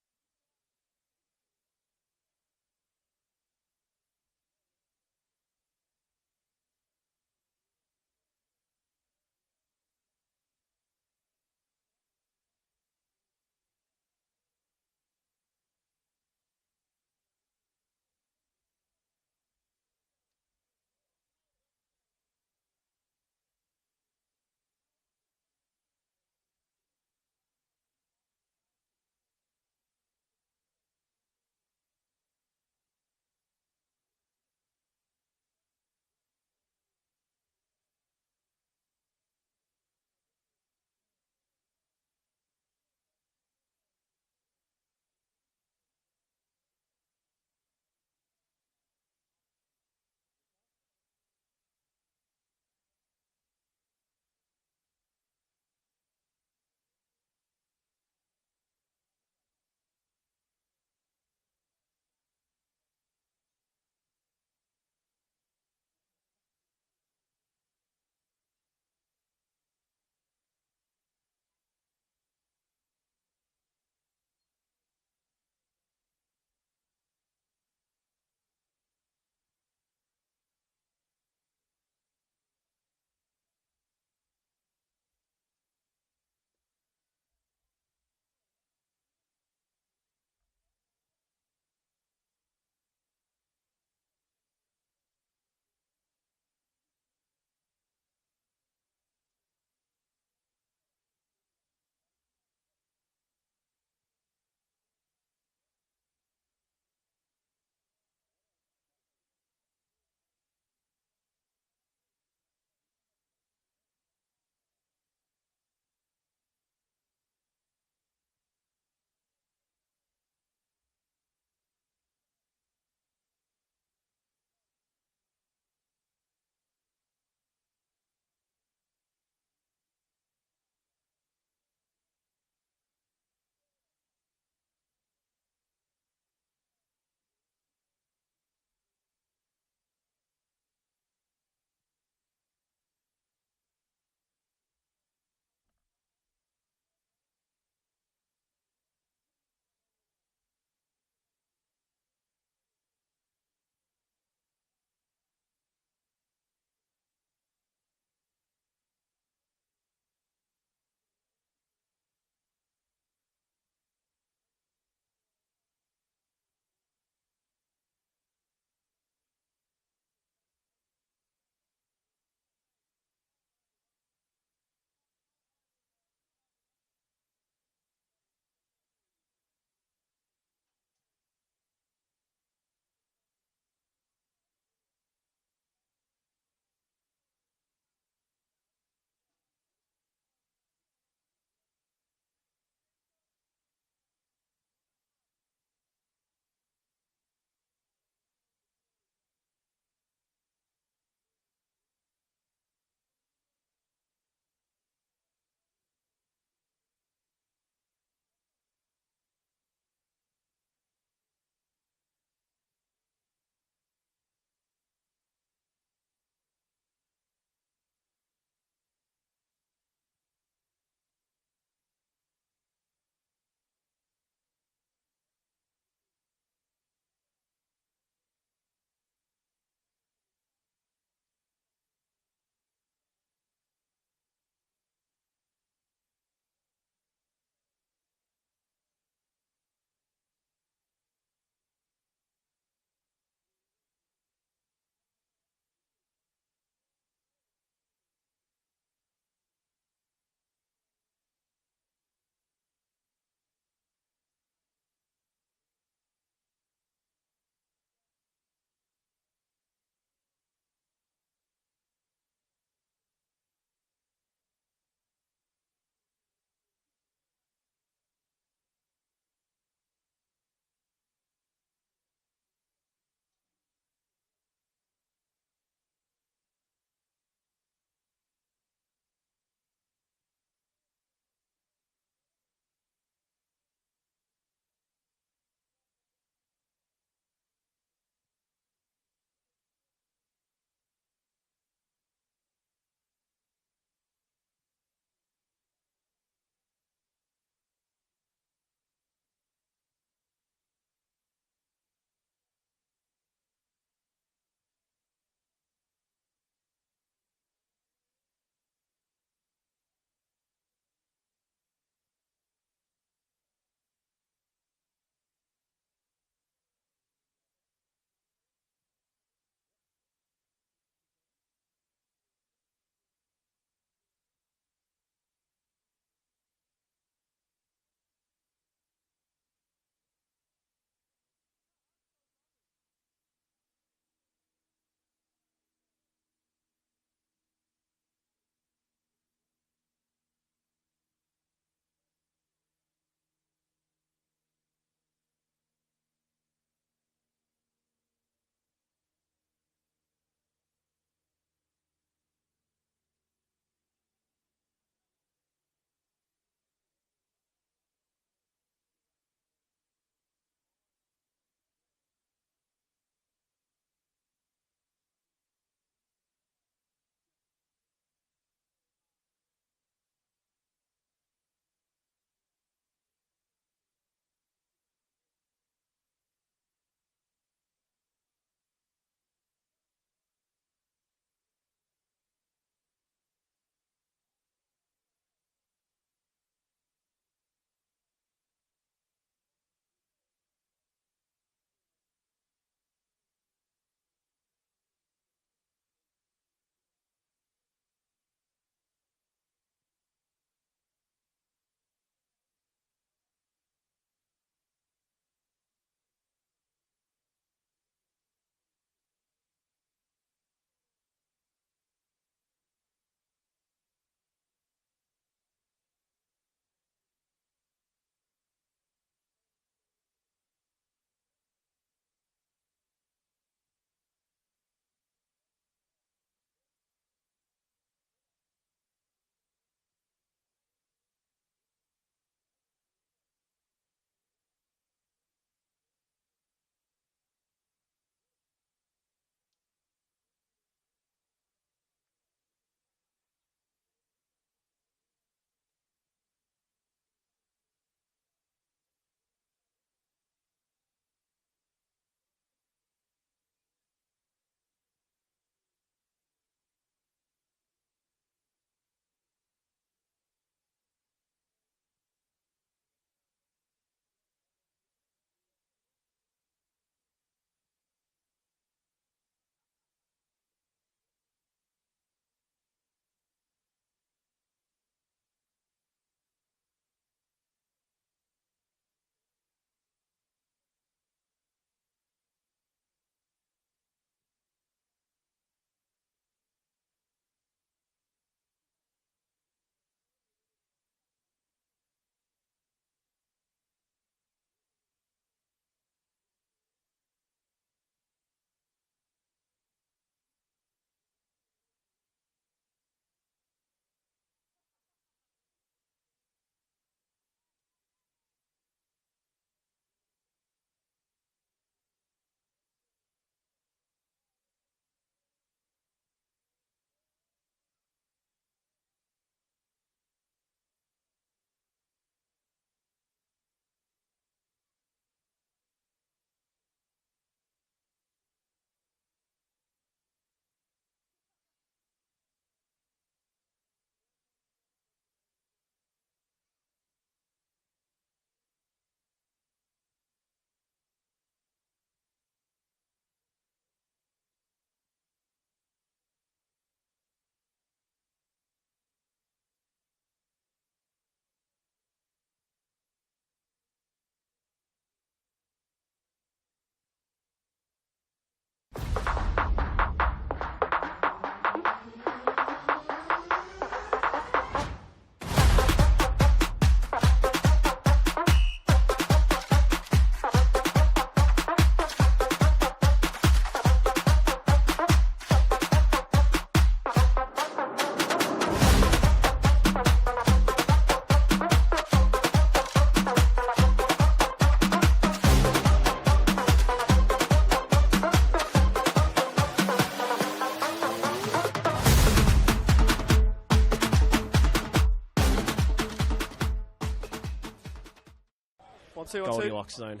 2, 1, 2. Goldilocks zone.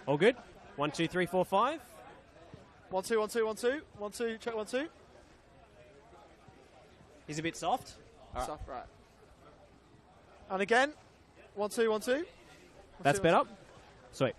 All good? 1, 2, 3, 4, 5. 1, 2, 1, 2, 1, 2. 1, 2, check 1, 2. He's a bit soft. Soft, right. And again. 1, 2, 1, 2. That's better. Sweet.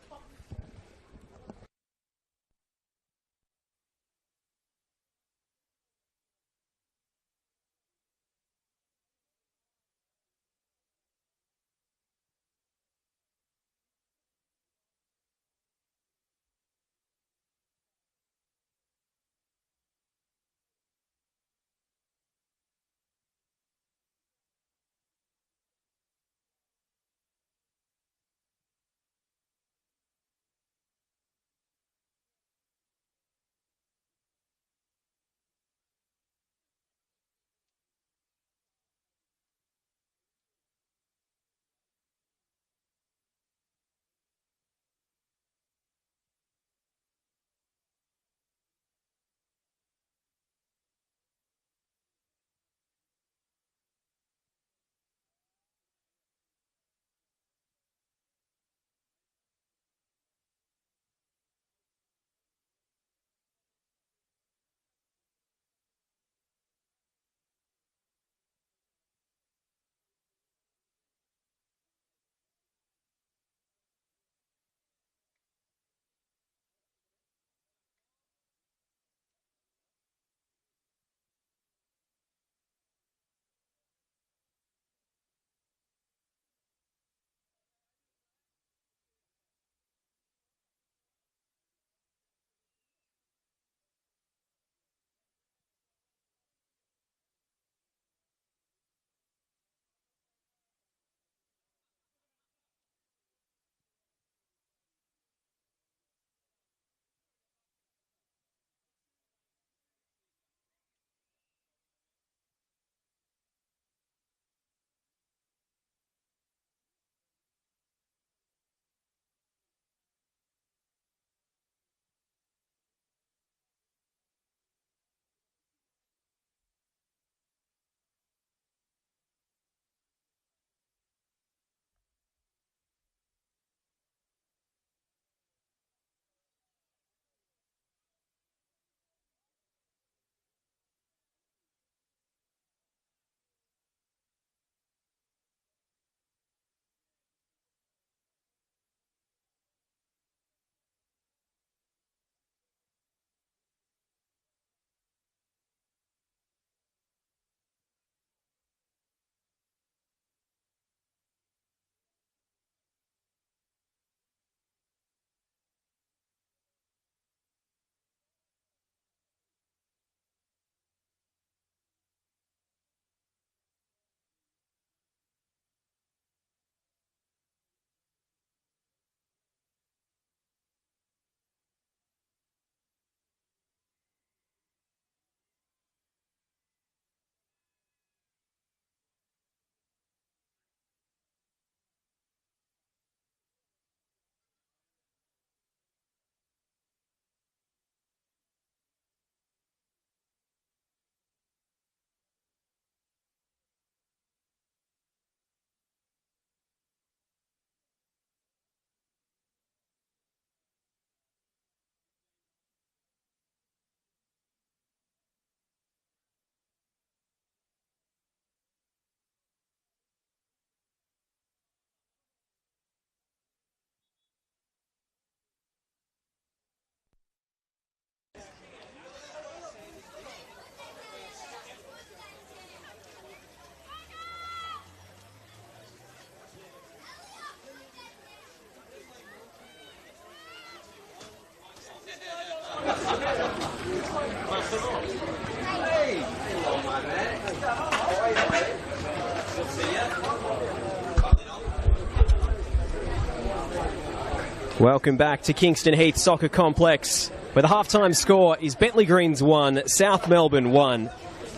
Welcome back to Kingston Heath Soccer Complex, where the halftime score is Bentley Greens 1, South Melbourne 1.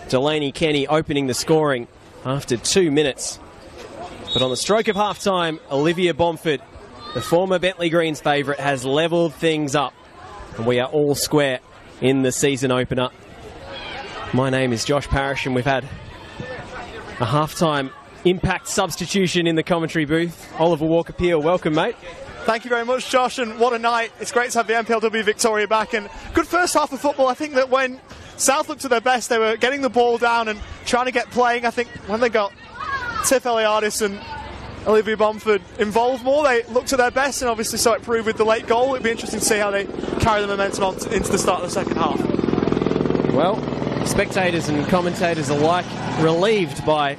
Delaney Kenny opening the scoring after 2 minutes. But on the stroke of halftime, Olivia Bomford, the former Bentley Greens favourite, has levelled things up. And we are all square in the season opener. My name is Josh Parrish, and we've had a halftime impact substitution in the commentary booth. Oliver Walker-Peel, welcome, mate. Thank you very much, Josh, and what a night. It's great to have the NPLW Victoria back, and good first half of football. I think that when South looked to their best, they were getting the ball down and trying to get playing. I think when they got Tiff Eliadis and Olivia Bomford involved more, they looked to their best, and obviously so it proved with the late goal. It'd be interesting to see how they carry the momentum on into the start of the second half. Well, spectators and commentators alike relieved by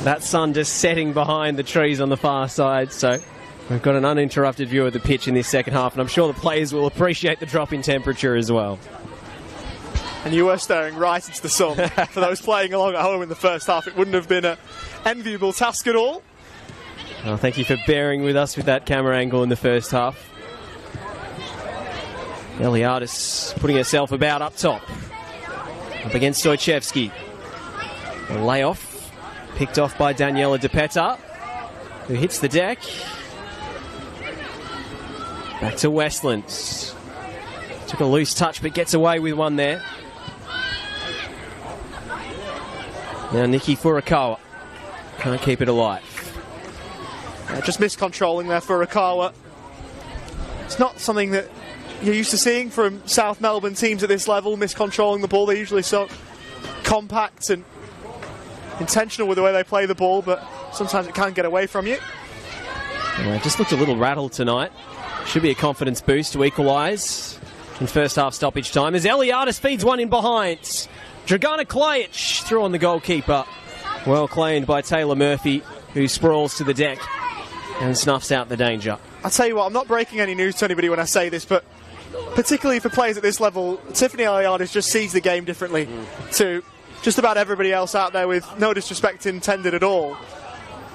that sun just setting behind the trees on the far side, so we've got an uninterrupted view of the pitch in this second half, and I'm sure the players will appreciate the drop in temperature as well. And you were staring right into the sun. For those playing along at home in the first half, it wouldn't have been an enviable task at all. Well, thank you for bearing with us with that camera angle in the first half. Eliadis putting herself about up top. Up against Stojcevski. A layoff. Picked off by Daniela DePeta, who hits the deck. Back to Westland. Took a loose touch but gets away with one there. Now Nikki Furukawa can't keep it alive. Just miscontrolling there for Furukawa. It's not something that you're used to seeing from South Melbourne teams at this level, miscontrolling the ball. They're usually so compact and intentional with the way they play the ball, but sometimes it can get away from you. Just looked a little rattled tonight. Should be a confidence boost to equalise in first half stoppage time as Eliadis feeds one in behind. Dragana Klajic through on the goalkeeper. Well claimed by Taylor Murphy, who sprawls to the deck and snuffs out the danger. I'll tell you what, I'm not breaking any news to anybody when I say this, but particularly for players at this level, Tiffany Eliadis just sees the game differently to just about everybody else out there, with no disrespect intended at all.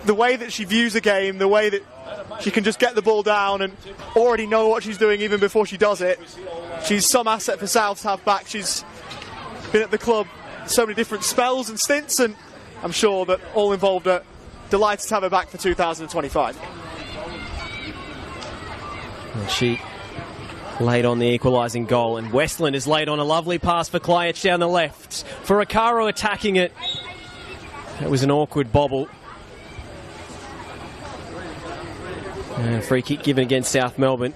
The way that she views the game, the way that she can just get the ball down and already know what she's doing even before she does it. She's some asset for South to have back. She's been at the club so many different spells and stints, and I'm sure that all involved are delighted to have her back for 2025. And she laid on the equalising goal, and Westland has laid on a lovely pass for Klajic down the left. Furukawa attacking it. That was an awkward bobble. And free kick given against South Melbourne.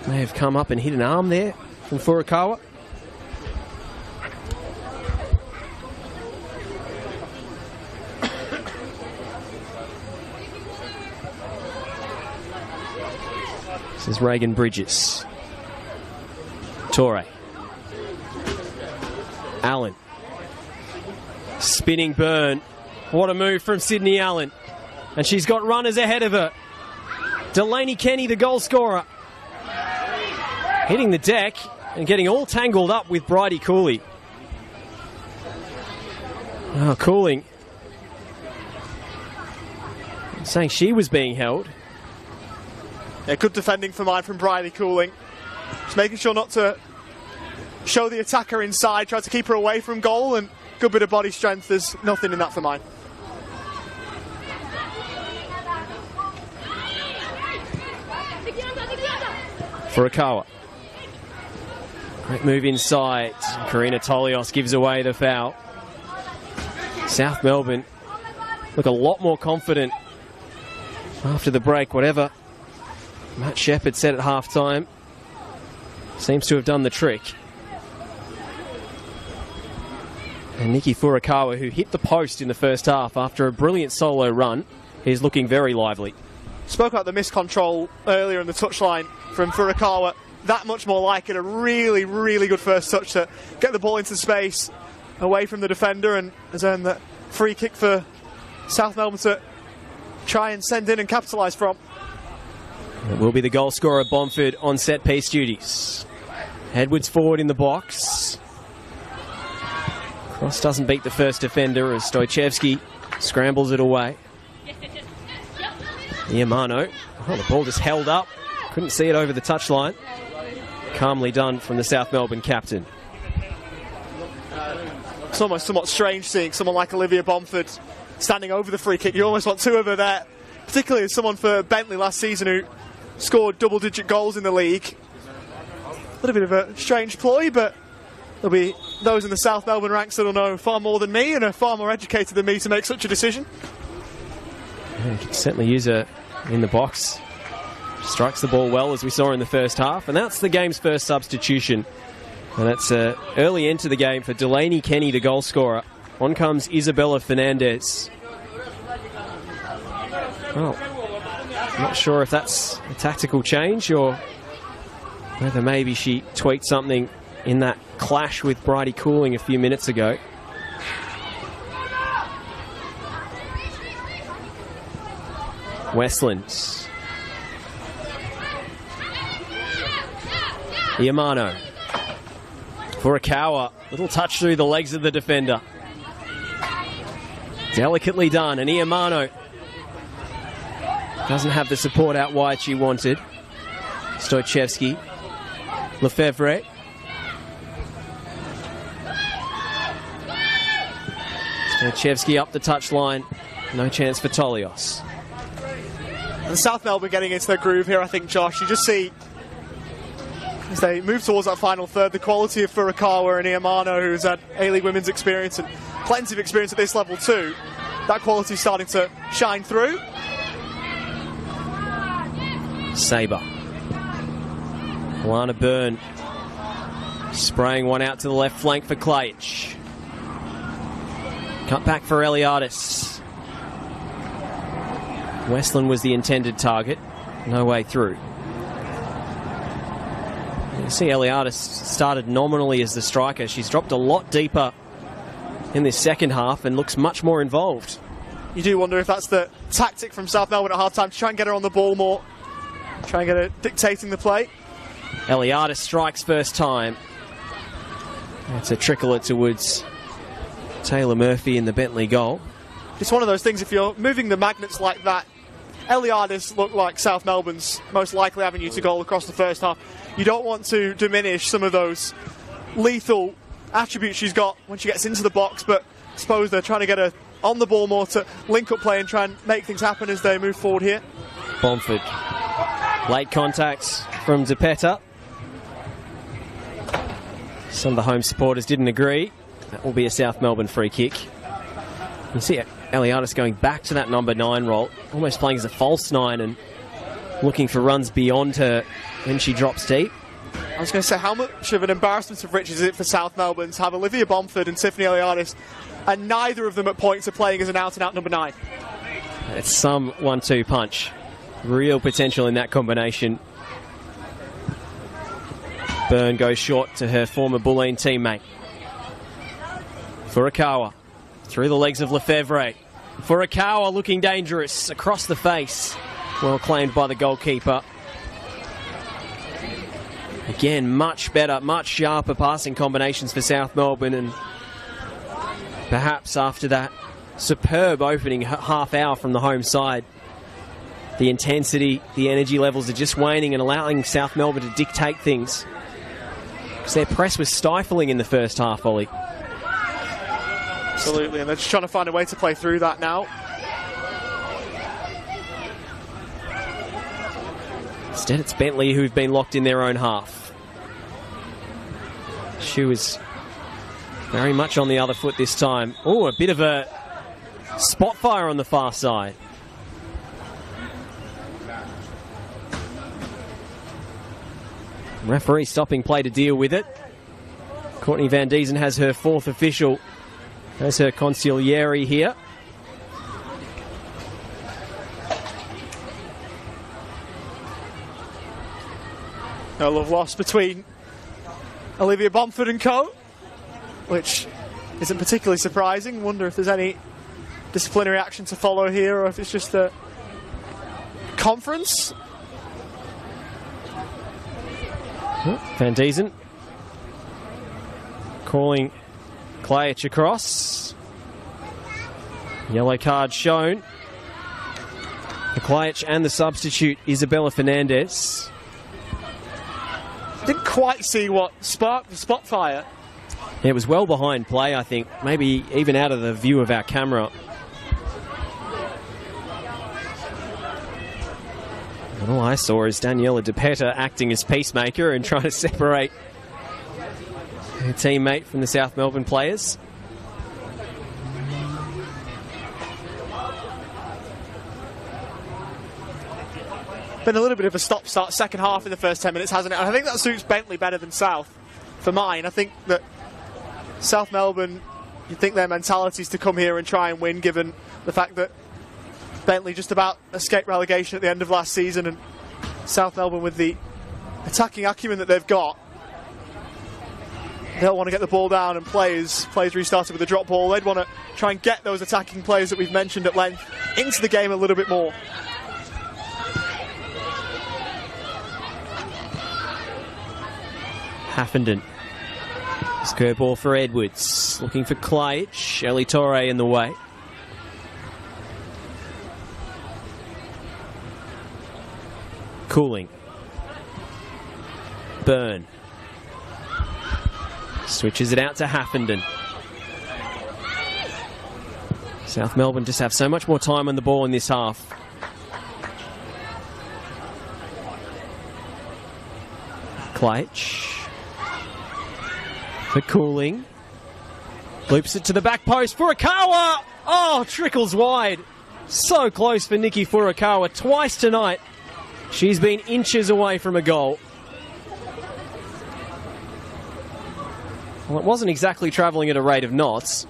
May have come up and hit an arm there from Furukawa. This is Reagan Bridges. Torre. Allen. Spinning burn. What a move from Sydney Allen. And she's got runners ahead of her. Delaney Kenny, the goal scorer. Hitting the deck and getting all tangled up with Bridie Cooley. Oh, Cooling. Saying she was being held. Yeah, good defending for mine from Bridie Cooling. Just making sure not to show the attacker inside, try to keep her away from goal, and good bit of body strength. There's nothing in that for mine. Furukawa. Great move inside. Karina Tolios gives away the foul. South Melbourne look a lot more confident after the break, whatever Matt Shepherd said at half-time. Seems to have done the trick. And Nikki Furukawa, who hit the post in the first half after a brilliant solo run, is looking very lively. Spoke about the miscontrol earlier in the touchline from Furukawa. That much more like it. A really, really good first touch to get the ball into space away from the defender, and has earned that free kick for South Melbourne to try and send in and capitalise from. It will be the goal scorer, Bomford, on set-piece duties. Edwards forward in the box. Cross doesn't beat the first defender as Stojcevski scrambles it away. Iamano. Oh, the ball just held up. Couldn't see it over the touchline. Calmly done from the South Melbourne captain. It's almost somewhat strange seeing someone like Olivia Bomford standing over the free kick. You almost want two of her there, particularly as someone for Bentley last season who scored double-digit goals in the league. A little bit of a strange ploy, but there'll be those in the South Melbourne ranks that'll know far more than me and are far more educated than me to make such a decision. Yeah, you can certainly use her in the box. Strikes the ball well, as we saw in the first half, and that's the game's first substitution. And that's early into the game for Delaney Kenny, the goal scorer. On comes Isabella Fernandez. Well, I'm not sure if that's a tactical change or whether maybe she tweaked something in that clash with Bridie Cooling a few minutes ago. Westland. Iamano. Furukawa. Little touch through the legs of the defender. Delicately done. And Iamano doesn't have the support out wide she wanted. Stoichevski. Lefebvre. Stoichevski up the touchline. No chance for Tolios. And South Melbourne getting into their groove here, I think, Josh. You just see, as they move towards that final third, the quality of Furukawa and Iamano, who's had A-League women's experience and plenty of experience at this level too. That quality is starting to shine through. Sabre. Alana Byrne spraying one out to the left flank for Klajic. Cut back for Eliadis. Westland was the intended target. No way through. You see Eliadis started nominally as the striker. She's dropped a lot deeper in this second half and looks much more involved. You do wonder if that's the tactic from South Melbourne at half-time, to try and get her on the ball more. Try and get her dictating the play. Eliadis strikes first time. That's a trickler towards Taylor Murphy in the Bentley goal. It's one of those things, if you're moving the magnets like that, Eliadis looked like South Melbourne's most likely avenue to goal across the first half. You don't want to diminish some of those lethal attributes she's got when she gets into the box, but I suppose they're trying to get her on the ball more to link up play and try and make things happen as they move forward here. Bomford. Late contact from DePetta. Some of the home supporters didn't agree. That will be a South Melbourne free kick. You see Eliadis going back to that number 9 role, almost playing as a false 9 and looking for runs beyond her when she drops deep. I was going to say, how much of an embarrassment of riches is it for South Melbourne to have Olivia Bomford and Tiffany Eliadis, and neither of them at points are playing as an out-and-out number 9? It's some 1-2 punch. Real potential in that combination. Byrne goes short to her former Bulleen teammate. Furukawa through the legs of Lefebvre. Furukawa looking dangerous across the face. Well claimed by the goalkeeper. Again, much better, much sharper passing combinations for South Melbourne, and perhaps after that superb opening half hour from the home side, the intensity, the energy levels are just waning and allowing South Melbourne to dictate things. Because their press was stifling in the first half, Ollie. Absolutely, and they're just trying to find a way to play through that now. Instead, it's Bentley who've been locked in their own half. She was very much on the other foot this time. Oh, a bit of a spot fire on the far side. Referee stopping play to deal with it. Courtney Van Diesen has her 4th official as her consigliere here. No love lost between Olivia Bomford and co, which isn't particularly surprising. Wonder if there's any disciplinary action to follow here, or if it's just a conference. Van Diesen calling Klajic across. Yellow card shown. The Klajic and the substitute Isabella Fernandez. Didn't quite see what sparked the spot fire. It was well behind play, I think. Maybe even out of the view of our camera. And all I saw is Daniela DePetta acting as peacemaker and trying to separate her teammate from the South Melbourne players. Been a little bit of a stop-start second half in the first 10 minutes, hasn't it? And I think that suits Bentley better than South. For mine, I think that South Melbourne, you'd think their mentality is to come here and try and win, given the fact that Bentley just about escaped relegation at the end of last season, and South Melbourne, with the attacking acumen that they've got, they'll want to get the ball down and players restarted with a drop ball. They'd want to try and get those attacking players that we've mentioned at length into the game a little bit more. Haffenden. Skirt ball for Edwards. Looking for Klajic. Ellie Torre in the way. Cooling. Byrne. Switches it out to Haffenden. South Melbourne just have so much more time on the ball in this half. Klajic. For Cooling. Loops it to the back post. Furukawa! Oh, trickles wide. So close for Nikki Furukawa. Twice tonight. She's been inches away from a goal. Well, it wasn't exactly travelling at a rate of knots.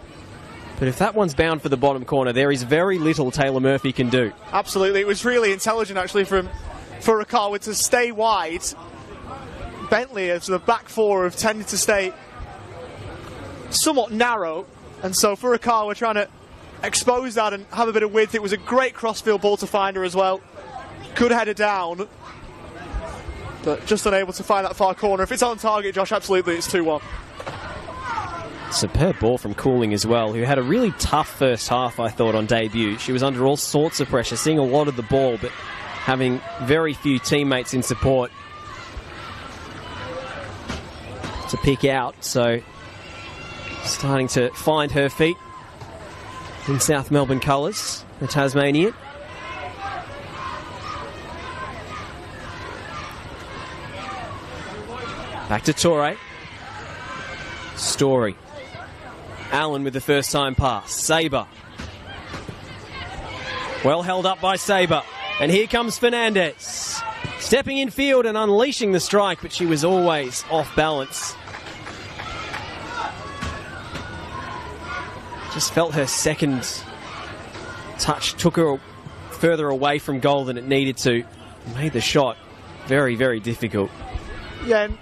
But if that one's bound for the bottom corner, there is very little Taylor Murphy can do. Absolutely. It was really intelligent, actually, from Furukawa to stay wide. Bentley, as the back four, have tended to stay somewhat narrow, and so Furukawa trying to expose that and have a bit of width. It was a great crossfield ball to find her as well. Good header down, but just unable to find that far corner. If it's on target, Josh, absolutely, it's 2-1. Superb ball from Cooling as well, who had a really tough first half, I thought, on debut. She was under all sorts of pressure, seeing a lot of the ball, but having very few teammates in support to pick out, so starting to find her feet in South Melbourne colours, the Tasmanian. Back to Torre. Story. Allen with the first time pass. Sabre. Well held up by Sabre. And here comes Fernandez. Stepping in field and unleashing the strike, but she was always off balance. Just felt her second touch took her further away from goal than it needed to. Made the shot very, very difficult. Yeah, and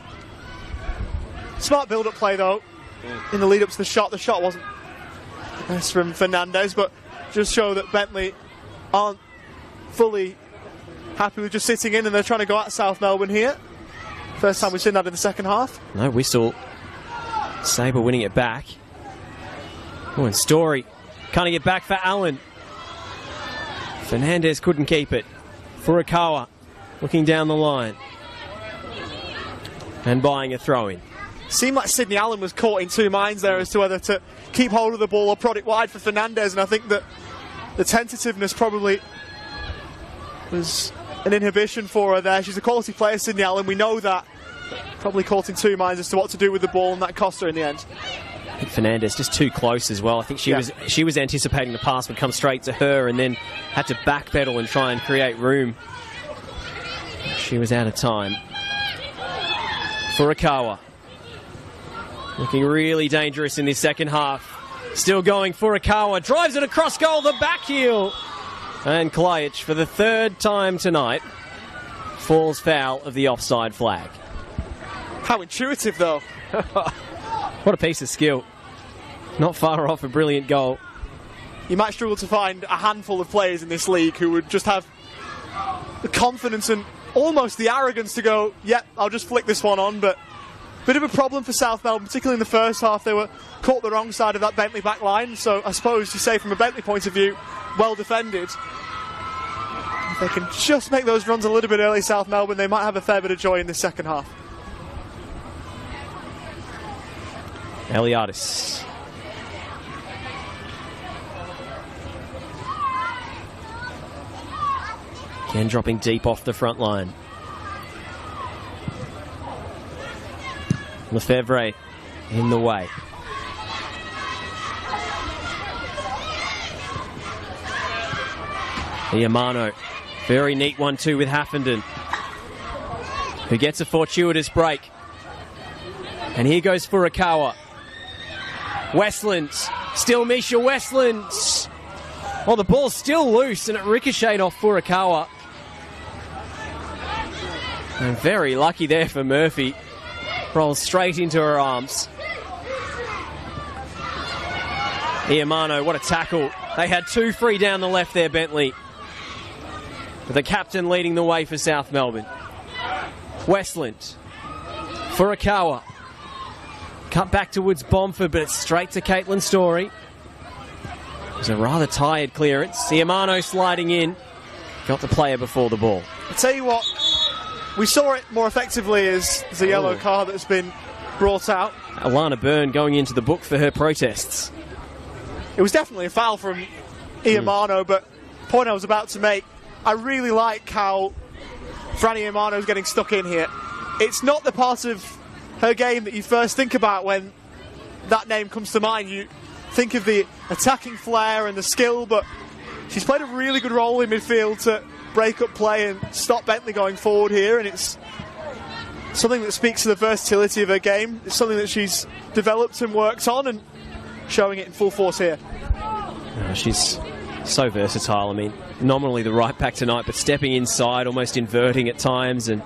smart build-up play, though, in the lead-up to the shot. The shot wasn't the best from Fernandez, but just show that Bentley aren't fully happy with just sitting in, and they're trying to go at South Melbourne here. First time we've seen that in the second half. No whistle. Sabre winning it back. Oh, and Story can't get back for Allen. Fernandez couldn't keep it. Furukawa looking down the line and buying a throw-in. Seemed like Sydney Allen was caught in two minds there as to whether to keep hold of the ball or prod it wide for Fernandez, and I think that the tentativeness probably was an inhibition for her there. She's a quality player, Sydney Allen, we know that. Probably caught in two minds as to what to do with the ball, and that cost her in the end. I think Fernandez just too close as well. I think she was anticipating the pass would come straight to her and then had to backpedal and try and create room. She was out of time. Furukawa looking really dangerous in this second half. Still going, Furukawa drives it across goal, the back heel. And Klajic, for the third time tonight, falls foul of the offside flag. How intuitive, though. What a piece of skill. Not far off a brilliant goal. You might struggle to find a handful of players in this league who would just have the confidence and almost the arrogance to go, yep, I'll just flick this one on, but bit of a problem for South Melbourne, particularly in the first half. They were caught the wrong side of that Bentley back line, so I suppose you say from a Bentley point of view, well defended. If they can just make those runs a little bit early, South Melbourne, they might have a fair bit of joy in the second half. Eliadis. Again dropping deep off the front line. Lefebvre in the way. Iamano, very neat 1-2 with Haffenden, who gets a fortuitous break. And here goes Furukawa. Westlands, still Misha Westlands. Oh, the ball's still loose and it ricocheted off Furukawa. And very lucky there for Murphy. Rolls straight into her arms. Iamano, what a tackle. They had 2 free down the left there, Bentley. With the captain leading the way for South Melbourne. Westland. Furukawa. Cut back towards Bomford, but it's straight to Caitlin Story. It was a rather tired clearance. Iamano sliding in. Got the player before the ball. I'll tell you what, we saw it more effectively as a yellow card that's been brought out. Alana Byrne going into the book for her protests. It was definitely a foul from Iamano, but the point I was about to make, I really like how Franny Iamano's getting stuck in here. It's not the part of her game that you first think about when that name comes to mind. You think of the attacking flair and the skill, but she's played a really good role in midfield to break up play and stop Bentley going forward here, and it's something that speaks to the versatility of her game. It's something that she's developed and worked on, and showing it in full force here. She's so versatile. I mean, nominally the right back tonight, but stepping inside, almost inverting at times, and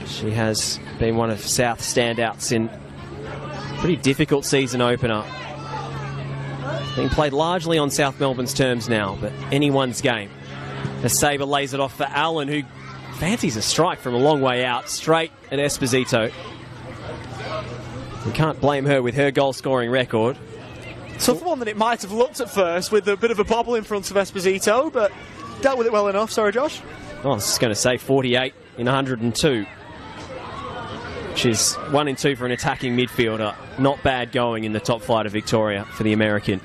she has been one of South's standouts in a pretty difficult season opener. Being played largely on South Melbourne's terms now, but anyone's game. As Sabre lays it off for Allen, who fancies a strike from a long way out, straight at Esposito. You can't blame her with her goal-scoring record. Tough one that it might have looked at first, with a bit of a bobble in front of Esposito, but dealt with it well enough. Sorry, Josh. Oh, I was just going to say 48 in 102. Which is 1 in 2 for an attacking midfielder. Not bad going in the top flight of Victoria for the American.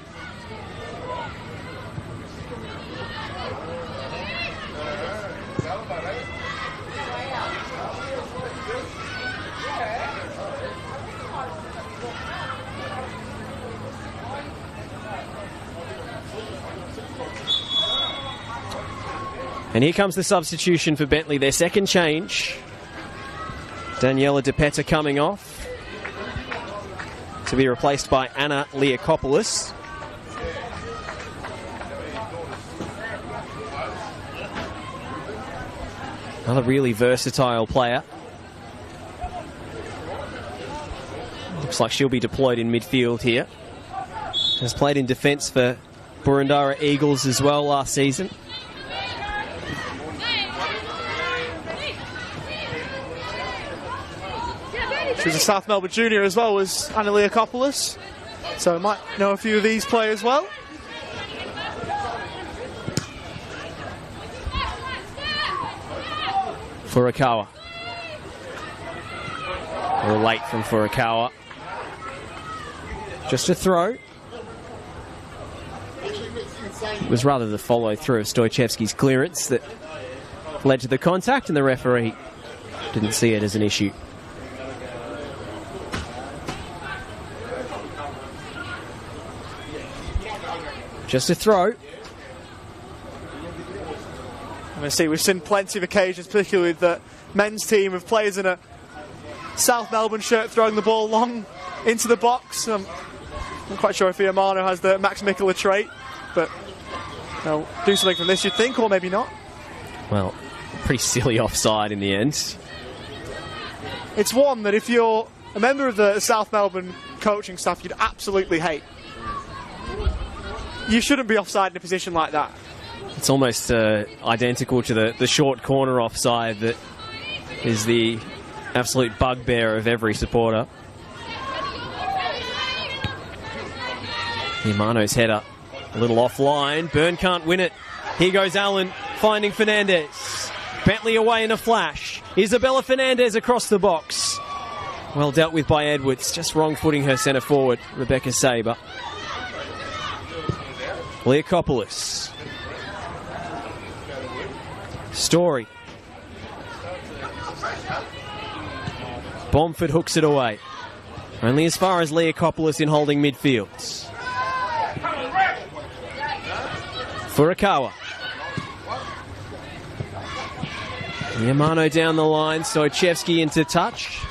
And here comes the substitution for Bentley, their second change. Daniela DePetta coming off to be replaced by Anna Leakopoulos. Another really versatile player. Looks like she'll be deployed in midfield here. Has played in defence for Boroondara Eagles as well last season. She was a South Melbourne junior as well as Anna Leakopoulos, so I might know a few of these players well. Furukawa. A little late from Furukawa. Just a throw. It was rather the follow-through of Stoichevsky's clearance that led to the contact, and the referee didn't see it as an issue. Just a throw. I'm going to see, we've seen plenty of occasions, particularly with the men's team, of players in a South Melbourne shirt throwing the ball long into the box. I'm not quite sure if Iamano has the Max Mikola trait, but they'll do something from this, you'd think, or maybe not. Well, pretty silly offside in the end. It's one that if you're a member of the South Melbourne coaching staff, you'd absolutely hate. You shouldn't be offside in a position like that. It's almost identical to the short corner offside that is the absolute bugbear of every supporter. Iamano's header, a little offline. Byrne can't win it. Here goes Allen, finding Fernandez. Bentley away in a flash. Isabella Fernandez across the box. Well dealt with by Edwards, just wrong footing her centre forward, Rebecca Sabre. Leakopoulos. Bomford hooks it away. Only as far as Leakopoulos in holding midfield. Furukawa. Yamano down the line, Stoichevsky into touch.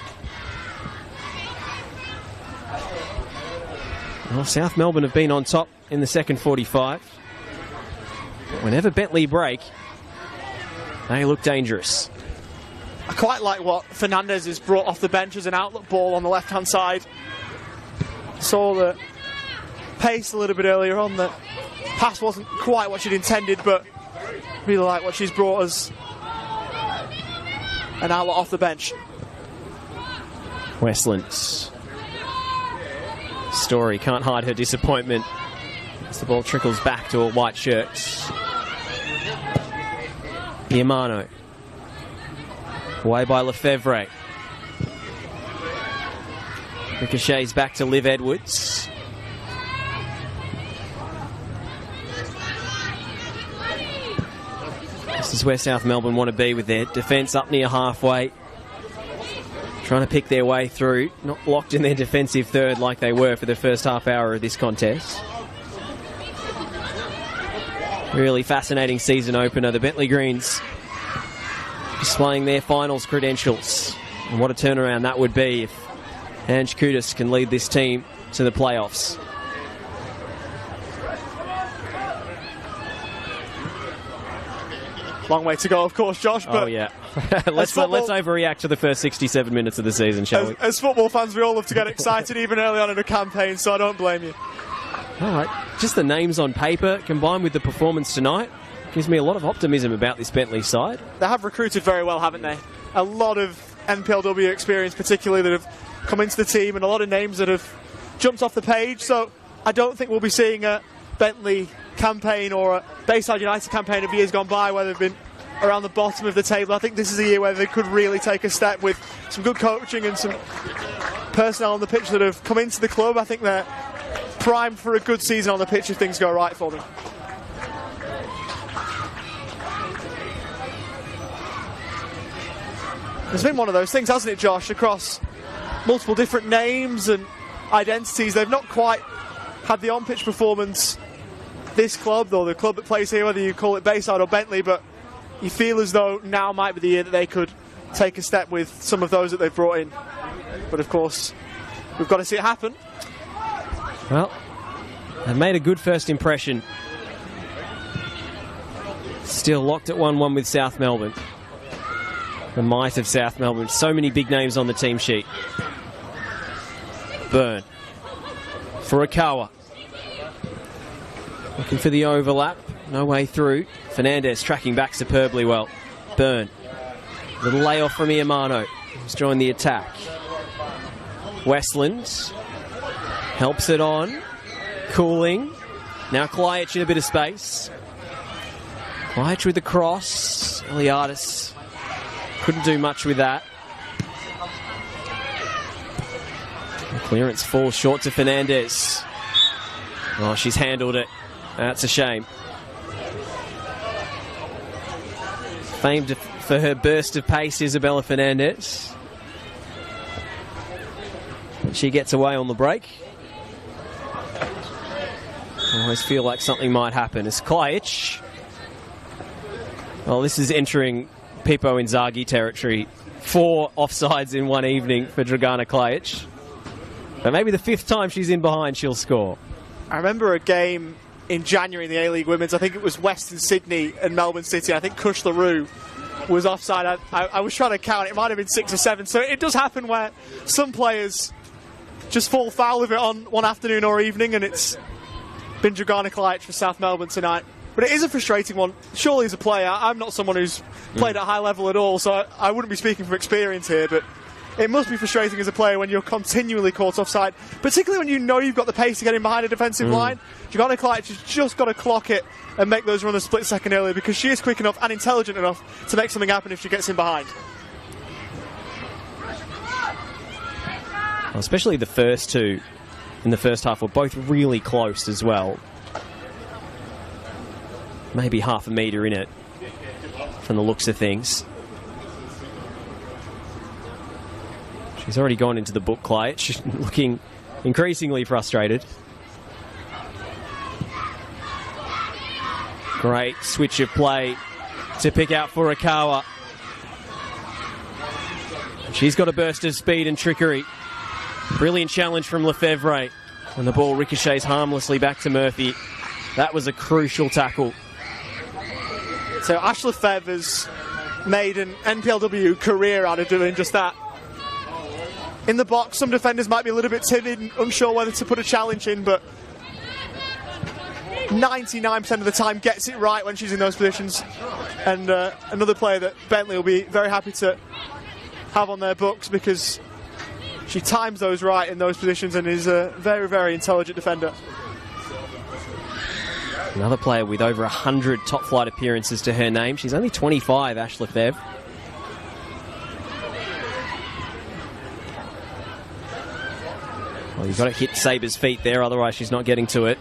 Well, South Melbourne have been on top in the second 45. Whenever Bentley break, they look dangerous. I quite like what Fernandez has brought off the bench as an outlet ball on the left-hand side. Saw the pace a little bit earlier on. The pass wasn't quite what she'd intended, but really like what she's brought as an outlet off the bench. Westlands. Story can't hide her disappointment as the ball trickles back to her white shirts. Yamano. Away by Lefebvre. Ricochets back to Liv Edwards. This is where South Melbourne want to be with their defence up near halfway. Trying to pick their way through. Not locked in their defensive third like they were for the first half hour of this contest. Really fascinating season opener. The Bentley Greens displaying their finals credentials. And what a turnaround that would be if Ange Kudus can lead this team to the playoffs. Long way to go, of course, Josh. But oh, yeah. let's overreact to the first 67 minutes of the season, shall we? As football fans, we all love to get excited even early on in a campaign, so I don't blame you. All right. Just the names on paper combined with the performance tonight gives me a lot of optimism about this Bentley side. They have recruited very well, haven't they? A lot of NPLW experience, particularly, that have come into the team, and a lot of names that have jumped off the page. So I don't think we'll be seeing a Bentley campaign or a Bayside United campaign of years gone by where they've been around the bottom of the table. I think this is a year where they could really take a step with some good coaching and some personnel on the pitch that have come into the club. I think they're primed for a good season on the pitch if things go right for them. It's been one of those things, hasn't it, Josh, across multiple different names and identities. They've not quite had the on-pitch performance, this club, or the club that plays here, whether you call it Bayside or Bentley, but you feel as though now might be the year that they could take a step with some of those that they've brought in. But of course, we've got to see it happen. Well, they've made a good first impression. Still locked at 1-1 with South Melbourne. The might of South Melbourne. So many big names on the team sheet. Byrne. Furukawa. Looking for the overlap. No way through. Fernandez tracking back superbly well. Byrne. Little layoff from Iamano, who's joined the attack. Westland helps it on. Cooling. Now Klajic in a bit of space. Klajic with the cross. Eliadis couldn't do much with that. The clearance falls short to Fernandez. Oh, she's handled it. That's a shame. Famed for her burst of pace, Isabella Fernandez. She gets away on the break. I always feel like something might happen. It's Klajic. Well, this is entering Pippo Inzaghi territory. 4 offsides in one evening for Dragana Klajic. But maybe the 5th time she's in behind, she'll score. I remember a game in January in the A-League Women's. I think it was Western Sydney and Melbourne City. I think Kush LaRue was offside. I was trying to count. It might have been 6 or 7. So it does happen where some players just fall foul of it on one afternoon or evening, and it's been Dragana Klajic for South Melbourne tonight. But it is a frustrating one. Surely as a player, I'm not someone who's played at a high level at all, so I wouldn't be speaking from experience here, but it must be frustrating as a player when you're continually caught offside, particularly when you know you've got the pace to get in behind a defensive line. Dragana Klajic has just got to clock it and make those runs a split second earlier, because she is quick enough and intelligent enough to make something happen if she gets in behind. Well, especially the first two in the first half were both really close as well. Maybe half a metre in it from the looks of things. She's already gone into the book, Clay. She's looking increasingly frustrated. Great switch of play to pick out Furukawa. She's got a burst of speed and trickery. Brilliant challenge from Lefebvre. And the ball ricochets harmlessly back to Murphy. That was a crucial tackle. So Ash Lefebvre has made an NPLW career out of doing just that. In the box, some defenders might be a little bit timid and unsure whether to put a challenge in, but 99% of the time gets it right when she's in those positions. And another player that Bentley will be very happy to have on their books because she times those right in those positions and is a very, very intelligent defender. Another player with over 100 top-flight appearances to her name. She's only 25, Ash Lefebvre. Well, you've got to hit Saber's feet there, otherwise she's not getting to it.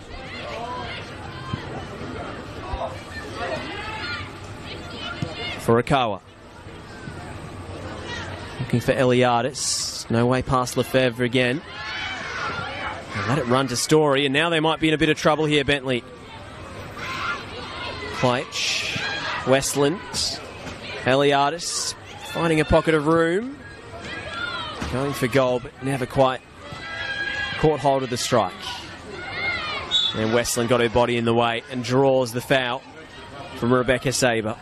Furukawa. Looking for Eliadis. No way past Lefebvre again. And let it run to Story, and now they might be in a bit of trouble here, Bentley. Kleitch, Westland, Eliadis finding a pocket of room. Going for goal, but never quite caught hold of the strike. And Westland got her body in the way and draws the foul from Rebecca Saber.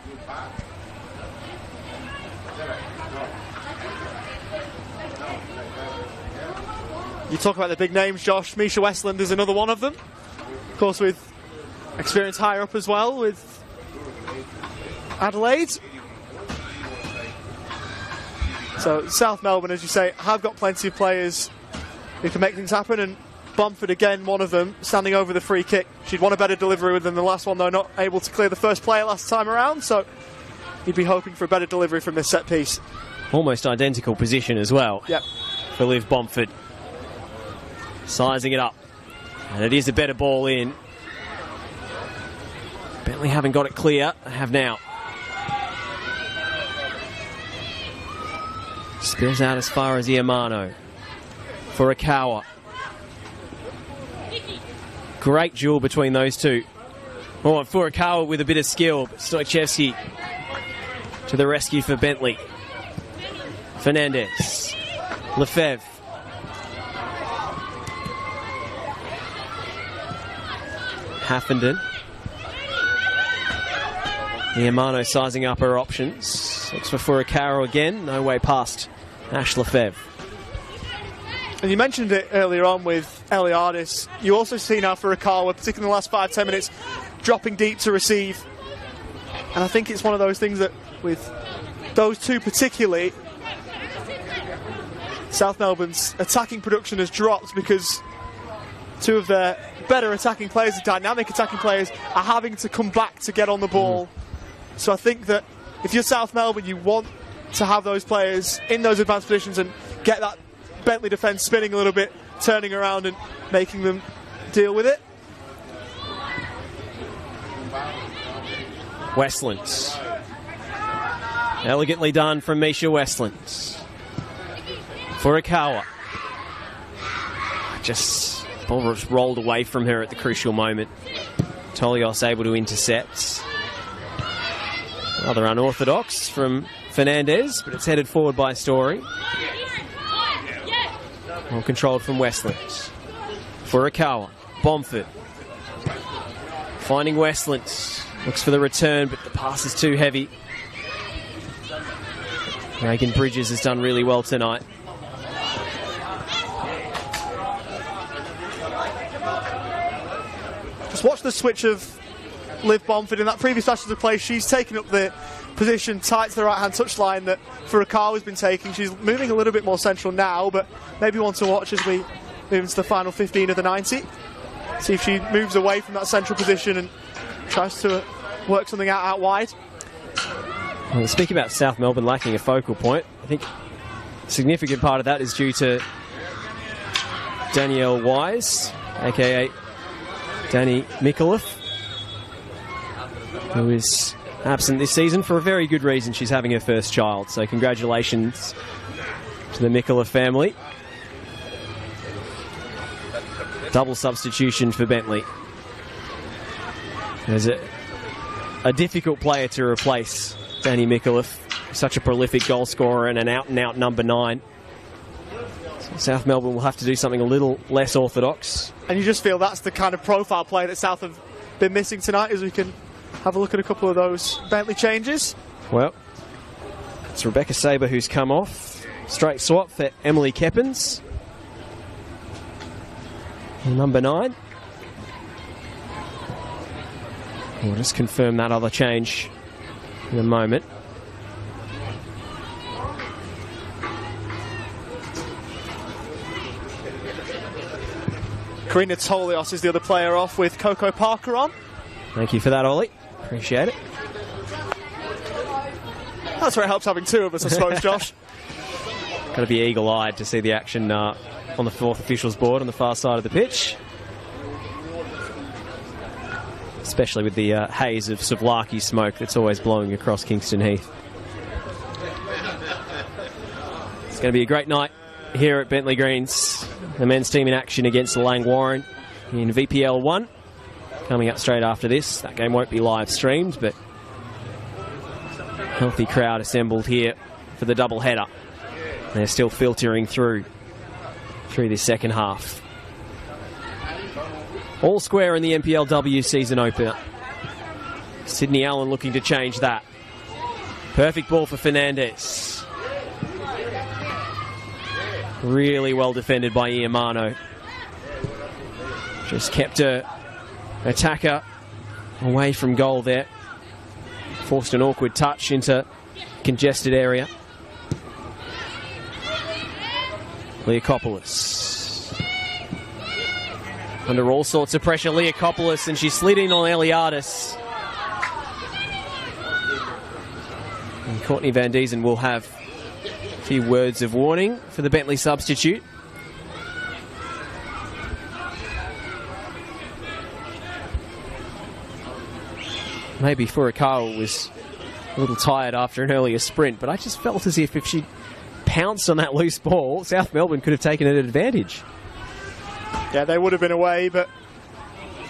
You talk about the big names, Josh. Misha Westland is another one of them. Of course, with experience higher up as well with Adelaide. So South Melbourne, as you say, have got plenty of players who can make things happen, and Bomford again, one of them, standing over the free kick. She'd want a better delivery than the last one, though, not able to clear the first player last time around, so he'd be hoping for a better delivery from this set piece. Almost identical position as well. Yep. For Liv Bomford. Sizing it up. And it is a better ball in. Bentley haven't got it clear. They have now. Spills out as far as Iamano. Furukawa. Great duel between those two. Oh, and Furukawa with a bit of skill. Stoichevsky to the rescue for Bentley. Fernandez. Lefebvre. Haffenden. Iamano sizing up her options. Looks for Furukawa again. No way past Ash Lefebvre. And you mentioned it earlier on with Eliadis. You also see now Furukawa, particularly in the last 5-10 minutes, dropping deep to receive. And I think it's one of those things that with those two particularly, South Melbourne's attacking production has dropped because two of their better attacking players, the dynamic attacking players, are having to come back to get on the ball. So I think that if you're South Melbourne, you want to have those players in those advanced positions and get that Bentley defence spinning a little bit, turning around and making them deal with it. Westland. Elegantly done from Misha Westland. Furukawa. Ball just rolled away from her at the crucial moment. Tolios able to intercept. Rather unorthodox from Fernandez, but it's headed forward by Story. Well controlled from Westland. Furukawa. Bomford. Finding Westland. Looks for the return, but the pass is too heavy. Reagan Bridges has done really well tonight. Just watch the switch of Liv Bomford in that previous passage of play. She's taken up the position tight to the right-hand touchline that Furukawa's been taking. She's moving a little bit more central now, but maybe one to watch as we move into the final 15 of the 90. See if she moves away from that central position and tries to work something out wide. Well, speaking about South Melbourne lacking a focal point, I think a significant part of that is due to Danielle Wise, aka Danny Mikuloff, who is absent this season for a very good reason. She's having her first child, so congratulations to the Mikola family. Double substitution for Bentley. There's a difficult player to replace, Danny Mikola, such a prolific goal scorer and an out-and-out number 9. So South Melbourne will have to do something a little less orthodox. And you just feel that's the kind of profile player that South have been missing tonight, as we can have a look at a couple of those Bentley changes. Well, it's Rebecca Saber who's come off. Straight swap for Emily Keppins. Number 9. We'll just confirm that other change in a moment. Karina Tolios is the other player off with Coco Parker on. Thank you for that, Ollie. Appreciate it. That's where it helps having 2 of us, I suppose, Josh. Got to be eagle-eyed to see the action on the 4th officials board on the far side of the pitch. Especially with the haze of Savlaki smoke that's always blowing across Kingston Heath. It's going to be a great night here at Bentleigh Greens. The men's team in action against Langwarrin in VPL 1. Coming up straight after this. That game won't be live streamed, but healthy crowd assembled here for the double header. They're still filtering through this second half. All square in the NPLW season opener. Sydney Allen looking to change that. Perfect ball for Fernandez. Really well defended by Iamano. Just kept her attacker away from goal there. Forced an awkward touch into congested area. Leakopoulos. Under all sorts of pressure, Leakopoulos, and she slid in on Eliadis. And Courtney Van Diesen will have a few words of warning for the Bentley substitute. Maybe Furukawa was a little tired after an earlier sprint, but I just felt as if she pounced on that loose ball, South Melbourne could have taken an advantage. Yeah, they would have been away, but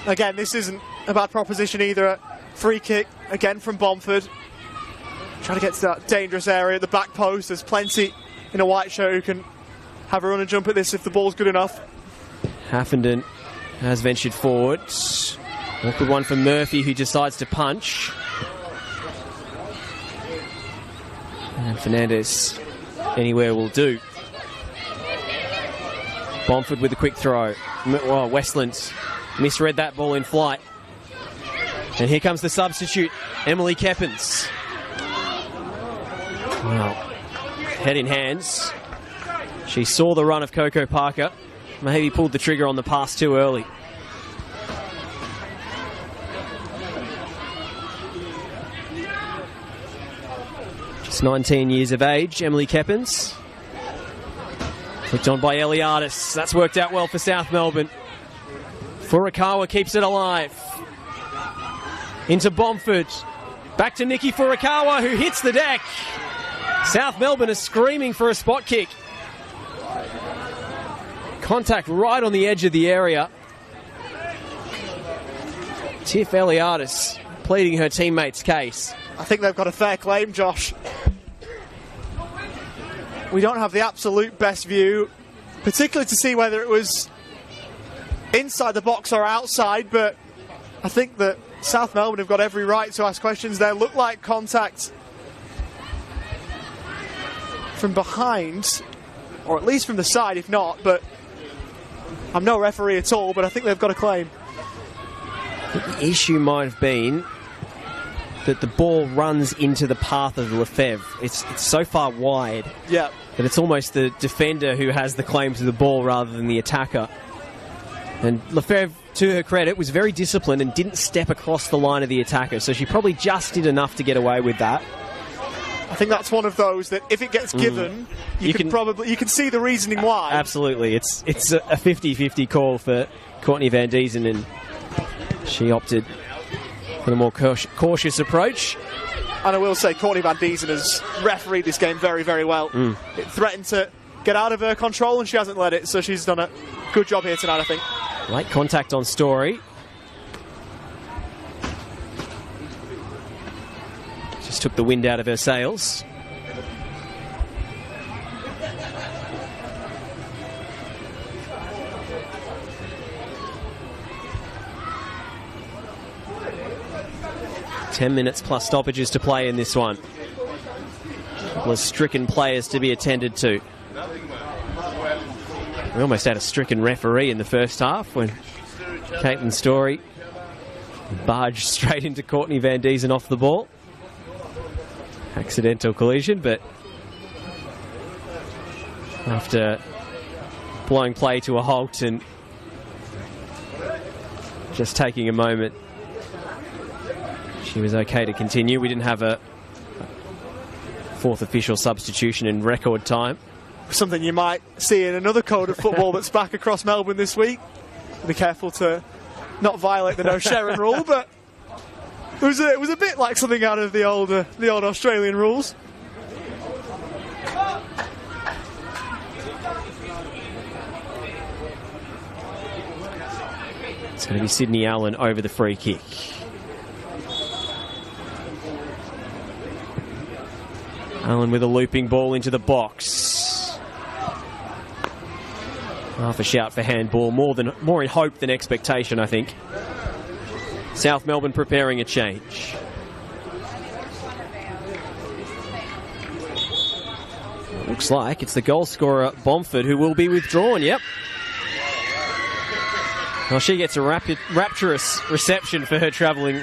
again, this isn't a bad proposition either. A free kick, again from Bomford. Trying to get to that dangerous area at the back post. There's plenty in a white shirt who can have a run and jump at this if the ball's good enough. Haffenden has ventured forward. Awkward one for Murphy, who decides to punch. And Fernandez anywhere will do. Bomford with a quick throw. Well, Westland misread that ball in flight. And here comes the substitute, Emily Keppins. Wow. Head in hands. She saw the run of Coco Parker. Maybe pulled the trigger on the pass too early. Just 19 years of age, Emily Keppins. Flicked on by Eliadis. That's worked out well for South Melbourne. Furukawa keeps it alive. Into Bomford. Back to Nikki Furukawa, who hits the deck. South Melbourne is screaming for a spot kick. Contact right on the edge of the area. Tiff Eliadis pleading her teammate's case. I think they've got a fair claim, Josh. We don't have the absolute best view, particularly to see whether it was inside the box or outside, but I think that South Melbourne have got every right to ask questions there. Looked like contact from behind, or at least from the side, if not, but I'm no referee at all, but I think they've got a claim. The issue might have been that the ball runs into the path of Lefebvre. It's so far wide that it's almost the defender who has the claim to the ball rather than the attacker. And Lefebvre, to her credit, was very disciplined and didn't step across the line of the attacker, so she probably just did enough to get away with that. I think that's one of those that if it gets given, you can see the reasoning why. Absolutely. It's a 50-50 call for Courtney Van Diesen, and she opted for the more cautious approach. And I will say, Courtney Van Diesen has refereed this game very, very well. It threatened to get out of her control, and she hasn't let it, so she's done a good job here tonight, I think. Late contact on Story. Just took the wind out of her sails. Ten minutes plus stoppages to play in this one. A couple of stricken players to be attended to. We almost had a stricken referee in the first half when Caitlin Story barged straight into Courtney Van Diesen off the ball. Accidental collision, but after blowing play to a halt and just taking a moment, she was okay to continue. We didn't have a fourth official substitution in record time. Something you might see in another code of football that's back across Melbourne this week. Be careful to not violate the no sharing rule, but it was a bit like something out of the old Australian rules. It's going to be Sydney Allen over the free kick. Allen with a looping ball into the box. Half a shout for handball, more in hope than expectation, I think. South Melbourne preparing a change. It looks like it's the goal scorer, Bomford, who will be withdrawn, yep. Well, she gets a rapturous reception for her travelling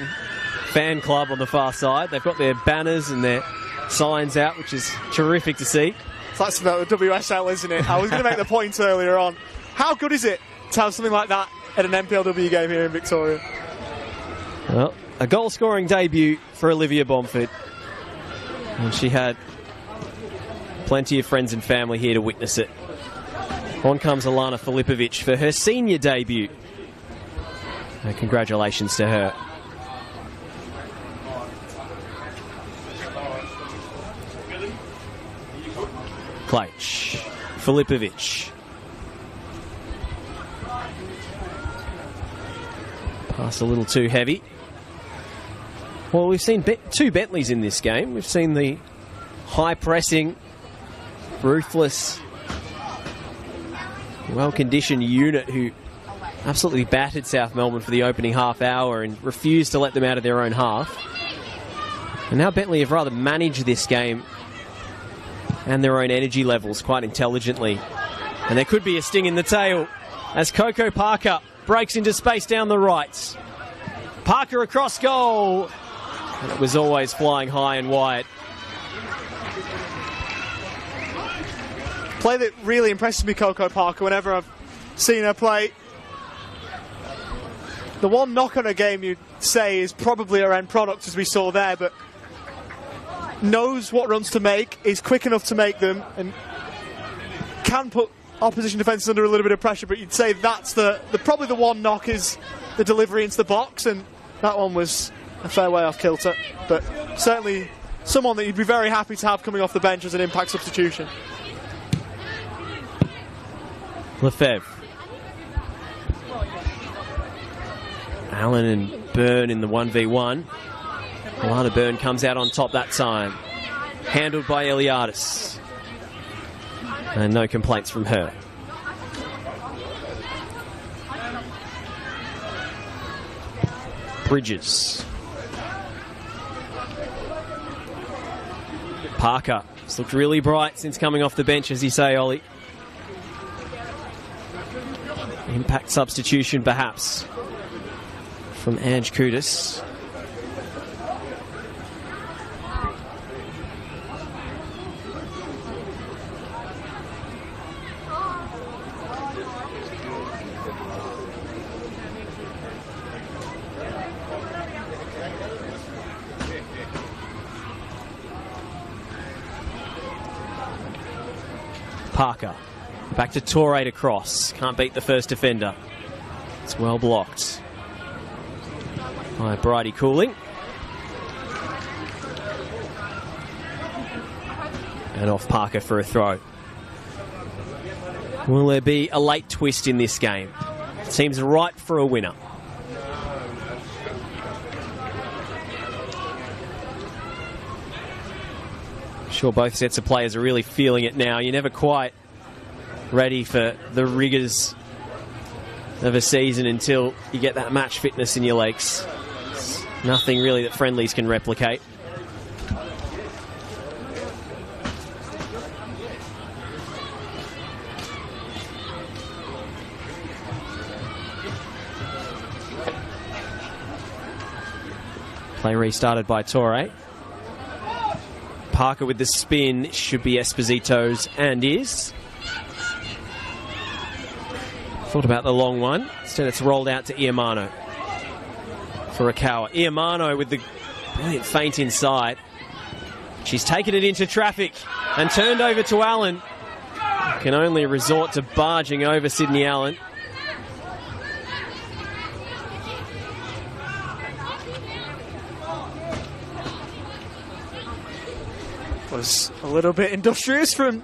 fan club on the far side. They've got their banners and their signs out, which is terrific to see. That's about the WSL, isn't it? I was going to make the point earlier on. How good is it to have something like that at an NPLW game here in Victoria? Well, a goal-scoring debut for Olivia Bomford. And she had plenty of friends and family here to witness it. On comes Alana Filipovic for her senior debut. And congratulations to her. Klach, Filipovic. Pass a little too heavy. Well, we've seen two Bentleys in this game. We've seen the high-pressing, ruthless, well-conditioned unit who absolutely battered South Melbourne for the opening half hour and refused to let them out of their own half. And now Bentley have rather managed this game and their own energy levels quite intelligently. And there could be a sting in the tail as Coco Parker breaks into space down the right. Parker across goal. And it was always flying high and wide. Play that really impresses me, Coco Parker, whenever I've seen her play. The one knock on her game you'd say is probably her end product, as we saw there, but knows what runs to make, is quick enough to make them, and can put opposition defences under a little bit of pressure, but you'd say that's probably the one knock is the delivery into the box, and that one was a fair way off kilter, but certainly someone that you'd be very happy to have coming off the bench as an impact substitution. Lefebvre. Allen and Byrne in the 1v1. Alana Byrne comes out on top that time. Handled by Eliadis. And no complaints from her. Bridges. Parker. It's looked really bright since coming off the bench, as you say, Ollie. Impact substitution, perhaps, from Ange Kudus. Parker. Back to Torre to cross. Can't beat the first defender. It's well blocked by Bridie Cooling. And off Parker for a throw. Will there be a late twist in this game? Seems ripe for a winner. Sure, both sets of players are really feeling it now. You're never quite ready for the rigours of a season until you get that match fitness in your legs. It's nothing really that friendlies can replicate. Play restarted by Torre. Parker with the spin, should be Esposito's, and is. Thought about the long one. Instead it's rolled out to Iamano. Furukawa. Iamano with the brilliant feint inside. She's taken it into traffic and turned over to Allen. Can only resort to barging over Sydney Allen. Was a little bit industrious from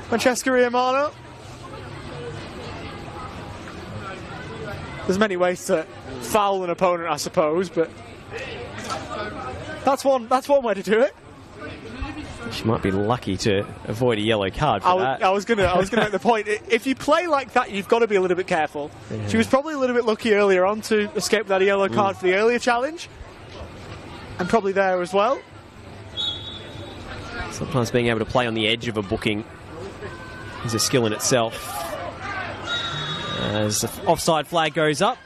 Francesca Iamano. There's many ways to foul an opponent, I suppose, but that's one way to do it. She might be lucky to avoid a yellow card for that. I was gonna make the point. If you play like that, you've got to be a little bit careful. Yeah. She was probably a little bit lucky earlier on to escape that yellow card for the earlier challenge, and probably there as well. Sometimes being able to play on the edge of a booking is a skill in itself. As the offside flag goes up,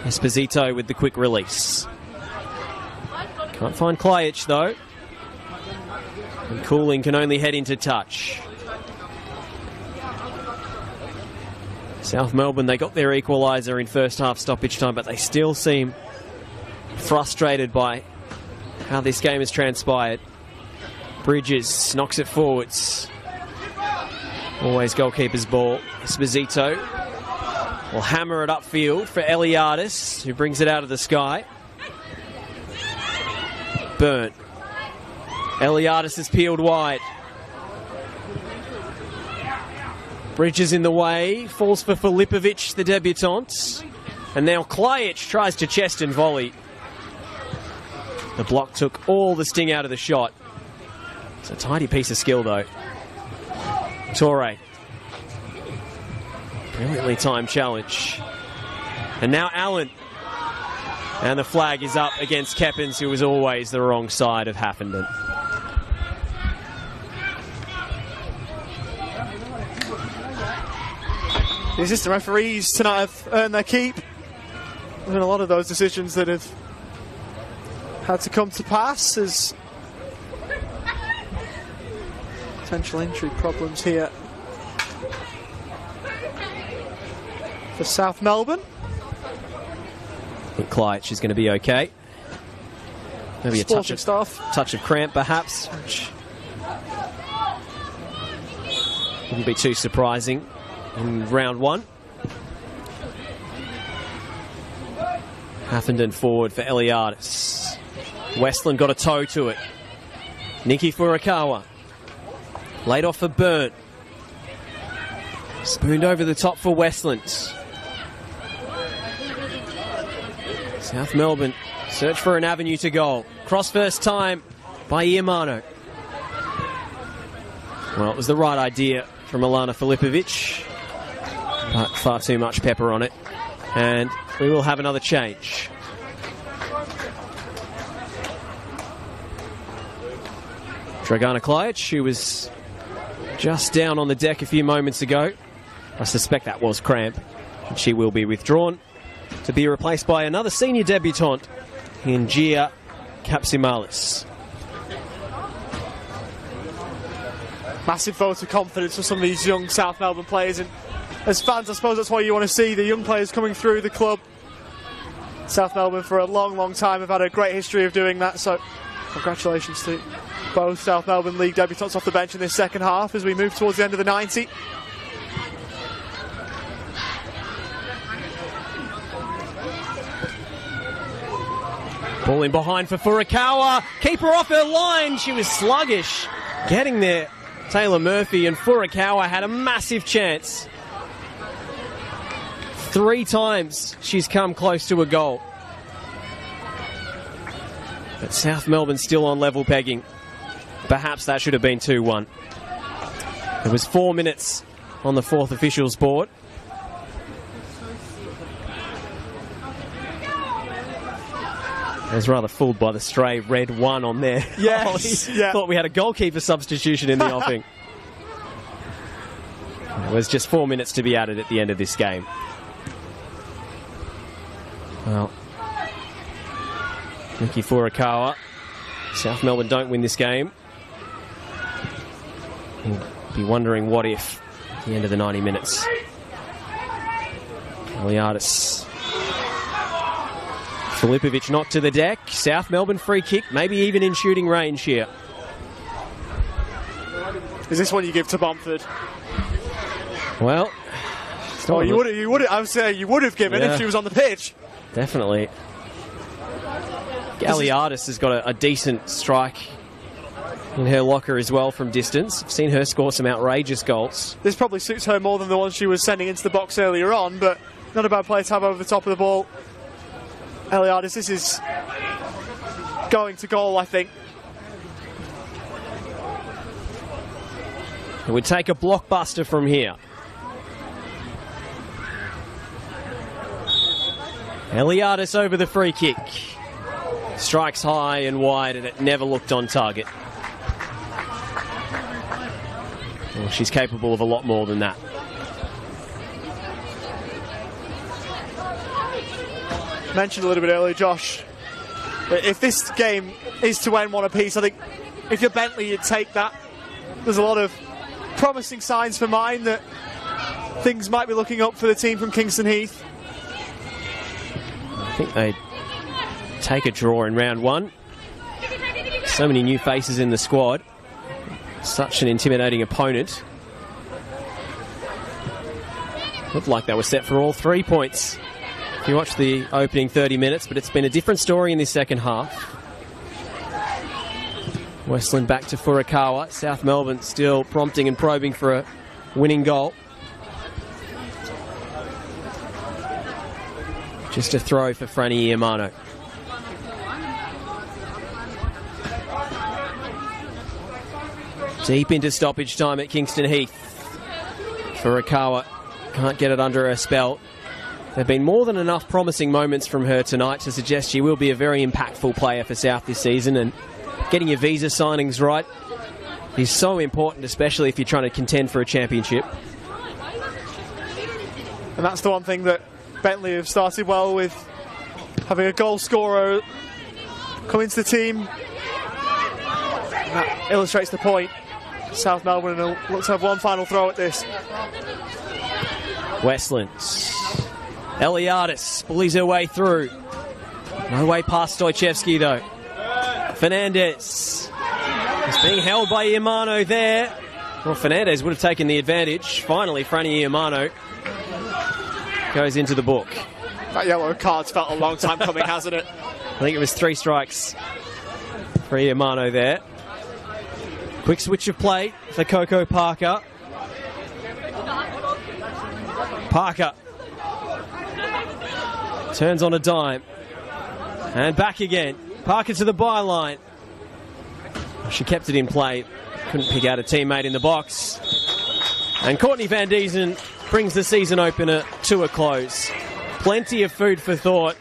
Esposito with the quick release. Can't find Klajic though. And Cooling can only head into touch. South Melbourne, they got their equaliser in first half stoppage time, but they still seem frustrated by how this game has transpired. Bridges knocks it forwards. Always goalkeeper's ball. Esposito will hammer it upfield for Eliadis, who brings it out of the sky. Burnt. Eliadis is peeled wide. Bridges in the way, falls for Filipovic, the debutante. And now Klajic tries to chest and volley. The block took all the sting out of the shot. It's a tidy piece of skill, though. Torre. Brilliantly timed challenge. And now Allen. And the flag is up against Keppins, who was always the wrong side of Haffenden. The assistant referees tonight have earned their keep. There's been a lot of those decisions that have had to come to pass as potential injury problems here for South Melbourne. I think Klajic is going to be okay. Maybe a touch of cramp perhaps, which wouldn't be too surprising in round one. Haffenden forward for Eliadis. Westland got a toe to it. Nikki Furukawa. Laid off for Burnt. Spooned over the top for Westland. South Melbourne search for an avenue to goal. Cross first time by Iamano. Well, it was the right idea from Alana Filipovic, but far too much pepper on it. And we will have another change. Dragana Klajic, who was just down on the deck a few moments ago. I suspect that was cramp. And she will be withdrawn to be replaced by another senior debutante in Gia Kapsimalis. Massive vote of confidence for some of these young South Melbourne players, and as fans, I suppose that's why you want to see the young players coming through the club. South Melbourne for a long time have had a great history of doing that, so congratulations to both South Melbourne League debutants off the bench in this second half as we move towards the end of the 90. Ball in behind for Furukawa. Keeper off her line. She was sluggish getting there Taylor Murphy, and Furukawa had a massive chance. 3 times she's come close to a goal. But South Melbourne still on level pegging. Perhaps that should have been 2-1. There was 4 minutes on the fourth officials board. I was rather fooled by the stray red 1 on there. Yes, yeah. Thought we had a goalkeeper substitution in the offing. There was just 4 minutes to be added at the end of this game. Well, Miki Furukawa. South Melbourne don't win this game. We'll be wondering what if at the end of the 90 minutes. Eliadis. Filipovic knocked to the deck. South Melbourne free kick, maybe even in shooting range here. Is this one you give to Bamford? Well, you would. I would say you would have given if she was on the pitch. Definitely. Eliadis has got a decent strike in her locker as well from distance. I've seen her score some outrageous goals. This probably suits her more than the one she was sending into the box earlier on, but not a bad play to have over the top of the ball. Eliadis, this is going to goal, I think. It would take a blockbuster from here. Eliadis over the free kick. Strikes high and wide, and it never looked on target. Well, she's capable of a lot more than that. Mentioned a little bit earlier, Josh, if this game is to end 1 apiece, I think if you're Bentley, you'd take that. There's a lot of promising signs for mine that things might be looking up for the team from Kingston Heath. I think they take a draw in round 1. So many new faces in the squad. Such an intimidating opponent. Looked like they were set for all 3 points. If you watch the opening 30 minutes, but it's been a different story in this second half. Westland back to Furukawa. South Melbourne still prompting and probing for a winning goal. Just a throw for Franny Iamano. Deep into stoppage time at Kingston Heath. Furukawa can't get it under her spell. There have been more than enough promising moments from her tonight to suggest she will be a very impactful player for South this season, and getting your visa signings right is so important, especially if you're trying to contend for a championship. And that's the one thing that Bentley have started well with, having a goal scorer come into the team. That illustrates the point. South Melbourne will look to have one final throw at this. Westland. Eliadis bullies her way through. No way past Stoichevsky though. Fernandez is being held by Iamano there. Well, Fernandez would have taken the advantage. Finally, Franny Iamano goes into the book. That yellow card's felt a long time coming, hasn't it? I think it was 3 strikes for Iamano there. Quick switch of play for Coco Parker. Parker turns on a dime. And back again. Parker to the byline. She kept it in play. Couldn't pick out a teammate in the box. And Courtney Van Diesen brings the season opener to a close. Plenty of food for thought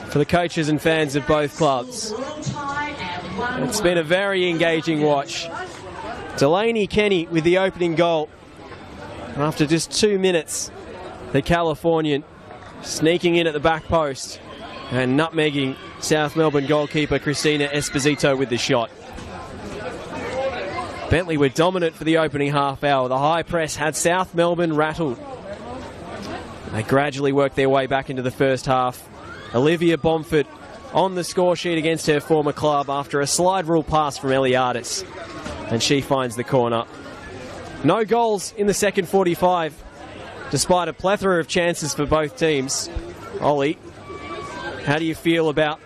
for the coaches and fans of both clubs. It's been a very engaging watch. Delaney Kenny with the opening goal. And after just 2 minutes, the Californian sneaking in at the back post and nutmegging South Melbourne goalkeeper Christina Esposito with the shot. Bentley were dominant for the opening half hour. The high press had South Melbourne rattled. They gradually worked their way back into the first half. Olivia Bomford on the score sheet against her former club after a slide rule pass from Eliadis. And she finds the corner. No goals in the second 45, despite a plethora of chances for both teams. Ollie, how do you feel about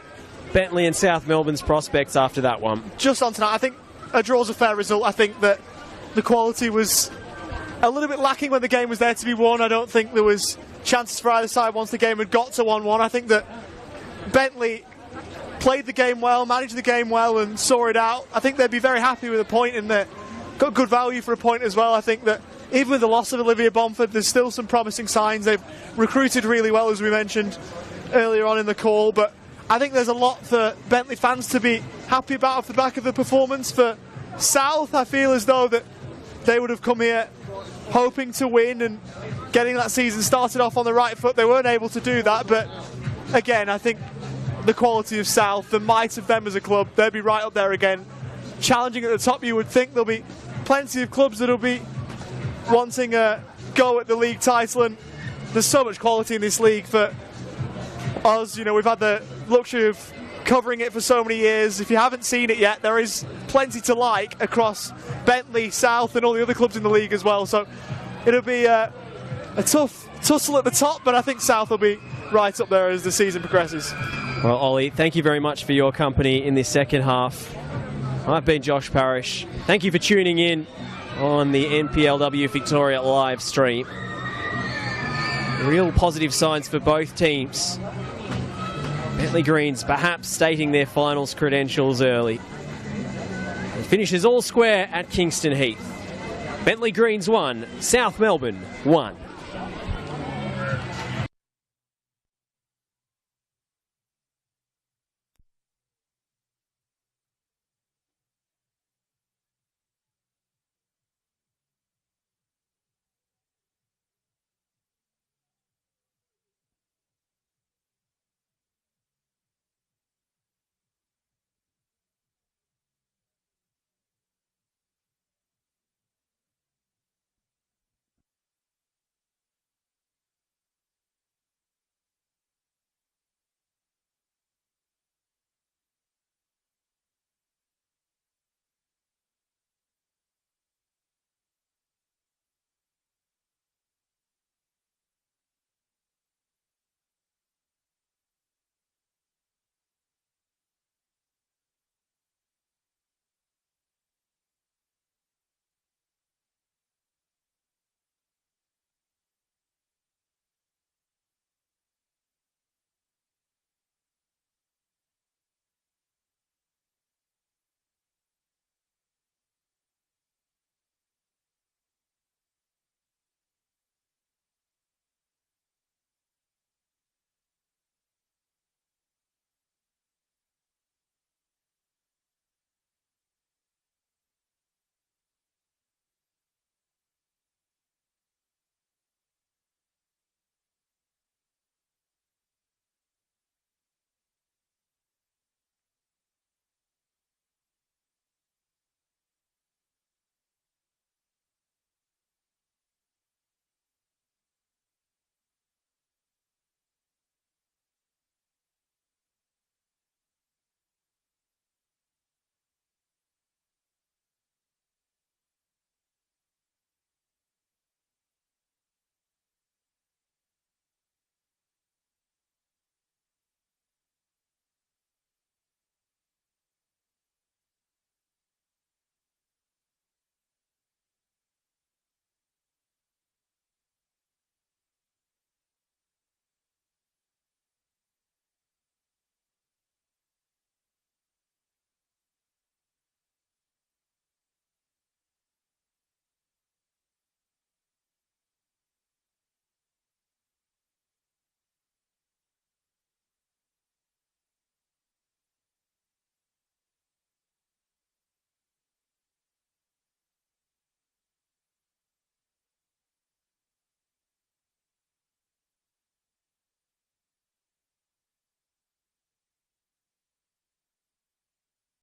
Bentley and South Melbourne's prospects after that one? Just on tonight, I think a draw's a fair result. I think that the quality was a little bit lacking when the game was there to be won. I don't think there was chances for either side once the game had got to 1-1. I think that Bentley played the game well, managed the game well, and saw it out. I think they'd be very happy with a point, and they got good value for a point as well. I think that even with the loss of Olivia Bomford, there's still some promising signs. They've recruited really well, as we mentioned earlier on in the call, but I think there's a lot for Bentley fans to be happy about off the back of the performance. For South, I feel as though that they would have come here hoping to win and getting that season started off on the right foot. They weren't able to do that, but again, I think the quality of South, the might of them as a club, they'll be right up there again, challenging at the top. You would think there'll be plenty of clubs that'll be wanting a go at the league title, and there's so much quality in this league for us. You know, we've had the luxury of covering it for so many years. If you haven't seen it yet, there is plenty to like across Bentley, South, and all the other clubs in the league as well. So it'll be a tough tussle at the top, but I think South will be right up there as the season progresses. Well, Ollie, thank you very much for your company in this second half. I've been Josh Parrish. Thank you for tuning in on the NPLW Victoria live stream. Real positive signs for both teams. Bentley Greens perhaps stating their finals credentials early. It finishes all square at Kingston Heath. Bentley Greens 1, South Melbourne 1.